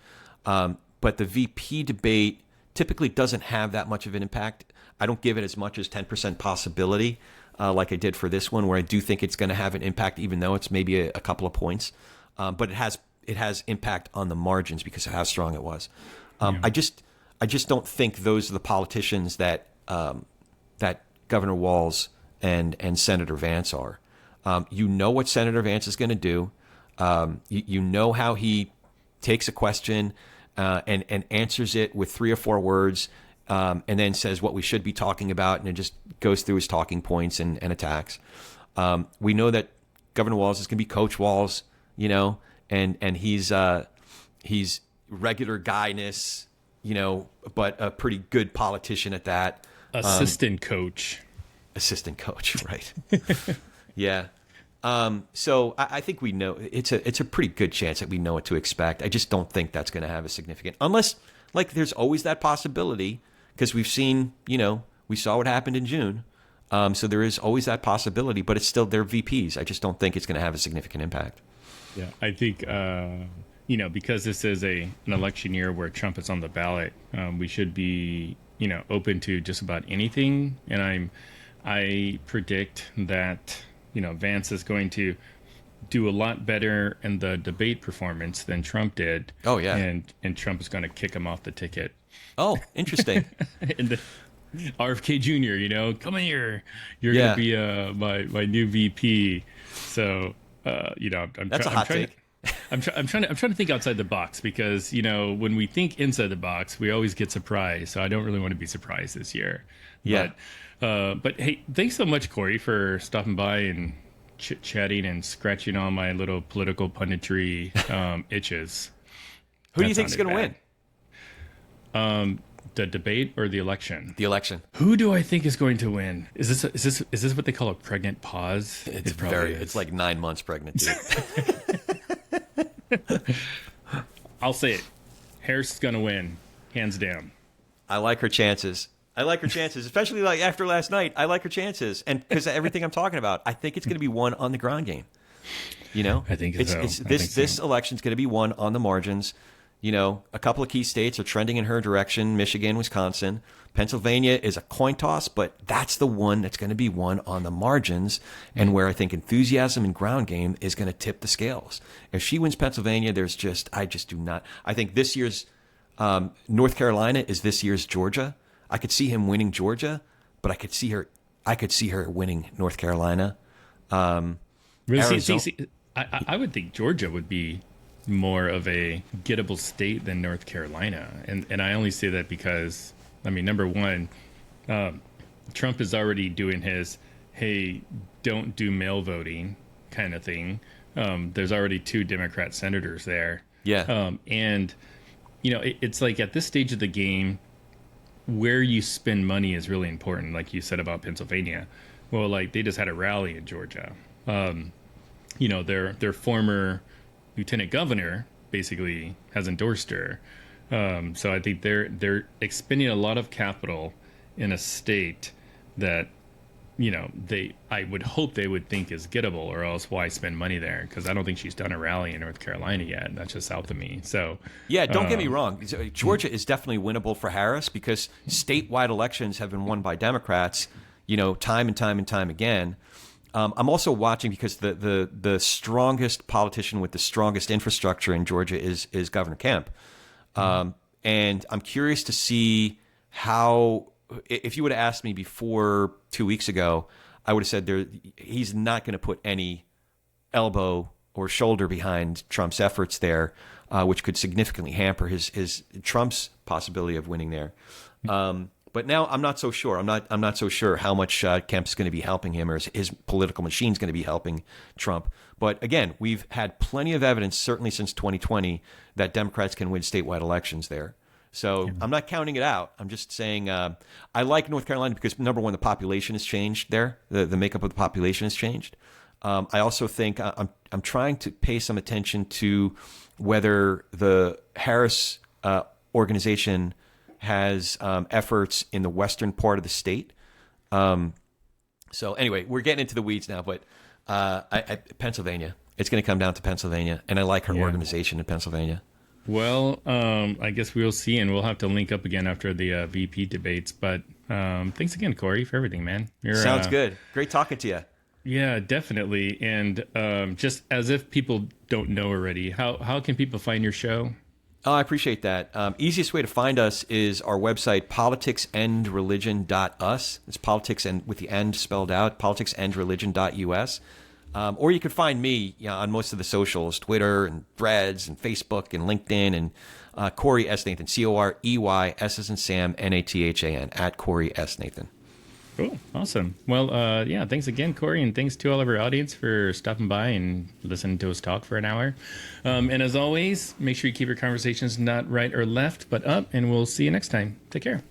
[SPEAKER 2] But the VP debate typically doesn't have that much of an impact. I don't give it as much as 10% possibility, like I did for this one, where I do think it's going to have an impact, even though it's maybe a couple of points. But it has impact on the margins because of how strong it was. I just don't think those are the politicians that Governor Walz and Senator Vance are. What Senator Vance is going to do. You know how he takes a question and answers it with 3 or 4 words, and then says what we should be talking about, and it just goes through his talking points and attacks. We know that Governor Walz is going to be Coach Walz, and he's regular guyness, but a pretty good politician at that.
[SPEAKER 1] Assistant coach,
[SPEAKER 2] right? Yeah. So I think we know it's a pretty good chance that we know what to expect. I just don't think that's going to have a significant, unless there's always that possibility because we've seen, we saw what happened in June. So there is always that possibility, but it's still their VPs. I just don't think it's going to have a significant impact.
[SPEAKER 1] Yeah, I think, because this is an election year where Trump is on the ballot, we should be, open to just about anything. And I predict that, Vance is going to do a lot better in the debate performance than Trump did.
[SPEAKER 2] Oh, yeah.
[SPEAKER 1] And Trump is going to kick him off the ticket.
[SPEAKER 2] Oh, interesting.
[SPEAKER 1] And the RFK Jr., come here. You're going to be my new VP. So,
[SPEAKER 2] that's a hot take.
[SPEAKER 1] I'm trying to think outside the box because, when we think inside the box, we always get surprised. So I don't really want to be surprised this year.
[SPEAKER 2] Yeah.
[SPEAKER 1] But hey, thanks so much, Corey, for stopping by and chit-chatting and scratching all my little political punditry itches.
[SPEAKER 2] Who do you think is going to win?
[SPEAKER 1] The debate or the election?
[SPEAKER 2] The election.
[SPEAKER 1] Who do I think is going to win? Is this what they call a pregnant pause?
[SPEAKER 2] It's like 9 months pregnant, dude.
[SPEAKER 1] I'll say it. Harris is going to win, hands down.
[SPEAKER 2] I like her chances. Especially like after last night. I like her chances, and because everything I'm talking about, I think it's going to be won on the ground game. You know,
[SPEAKER 1] I think so.
[SPEAKER 2] This election's going to be won on the margins. You know, a couple of key states are trending in her direction: Michigan, Wisconsin, Pennsylvania is a coin toss, but that's the one that's going to be won on the margins, and where I think enthusiasm and ground game is going to tip the scales. If she wins Pennsylvania, I just do not. I think this year's North Carolina is this year's Georgia. I could see him winning Georgia, but I could see her winning North Carolina.
[SPEAKER 1] Really? See, I would think Georgia would be more of a gettable state than North Carolina. And I only say that because, I mean, number one, Trump is already doing his, hey, don't do mail voting kind of thing. There's already 2 Democrat senators there.
[SPEAKER 2] Yeah.
[SPEAKER 1] And, you know, it's like at this stage of the game, where you spend money is really important, like you said about Pennsylvania. Well, like they just had a rally in Georgia. You know, their former lieutenant governor basically has endorsed her. So I think they're expending a lot of capital in a state that, you know, I would hope they would think is gettable, or else why spend money there? Because I don't think she's done a rally in North Carolina yet. That's just south of me. So
[SPEAKER 2] yeah, don't get me wrong. Georgia is definitely winnable for Harris because statewide elections have been won by Democrats, you know, time and time and time again. I'm also watching because the strongest politician with the strongest infrastructure in Georgia is Governor Kemp. And I'm curious to see how, if you would have asked me before 2 weeks ago, I would have said he's not going to put any elbow or shoulder behind Trump's efforts there, which could significantly hamper his Trump's possibility of winning there. But now I'm not so sure. I'm not so sure how much Kemp's going to be helping him, or his political machine's going to be helping Trump. But again, we've had plenty of evidence, certainly since 2020, that Democrats can win statewide elections there. So I'm not counting it out. I'm just saying I like North Carolina because, number one, the population has changed there. The makeup of the population has changed. I also think I'm trying to pay some attention to whether the Harris organization has efforts in the western part of the state. So anyway, we're getting into the weeds now, but Pennsylvania, it's going to come down to Pennsylvania, and I like her organization in Pennsylvania.
[SPEAKER 1] Well, I guess we'll see, and we'll have to link up again after the VP debates. But thanks again, Corey, for everything, man.
[SPEAKER 2] Sounds good. Great talking to you.
[SPEAKER 1] Yeah, definitely. And just as if people don't know already, how can people find your show?
[SPEAKER 2] Oh, I appreciate that. Easiest way to find us is our website, politicsandreligion.us. It's politics and with the end spelled out, politicsandreligion.us. Or you could find me on most of the socials, Twitter and Threads and Facebook and LinkedIn, and Corey S. Nathan, Corey S as in Sam, Nathan, at Corey S. Nathan.
[SPEAKER 1] Cool. Awesome. Well, thanks again, Corey, and thanks to all of our audience for stopping by and listening to us talk for an hour. And as always, make sure you keep your conversations not right or left, but up, and we'll see you next time. Take care.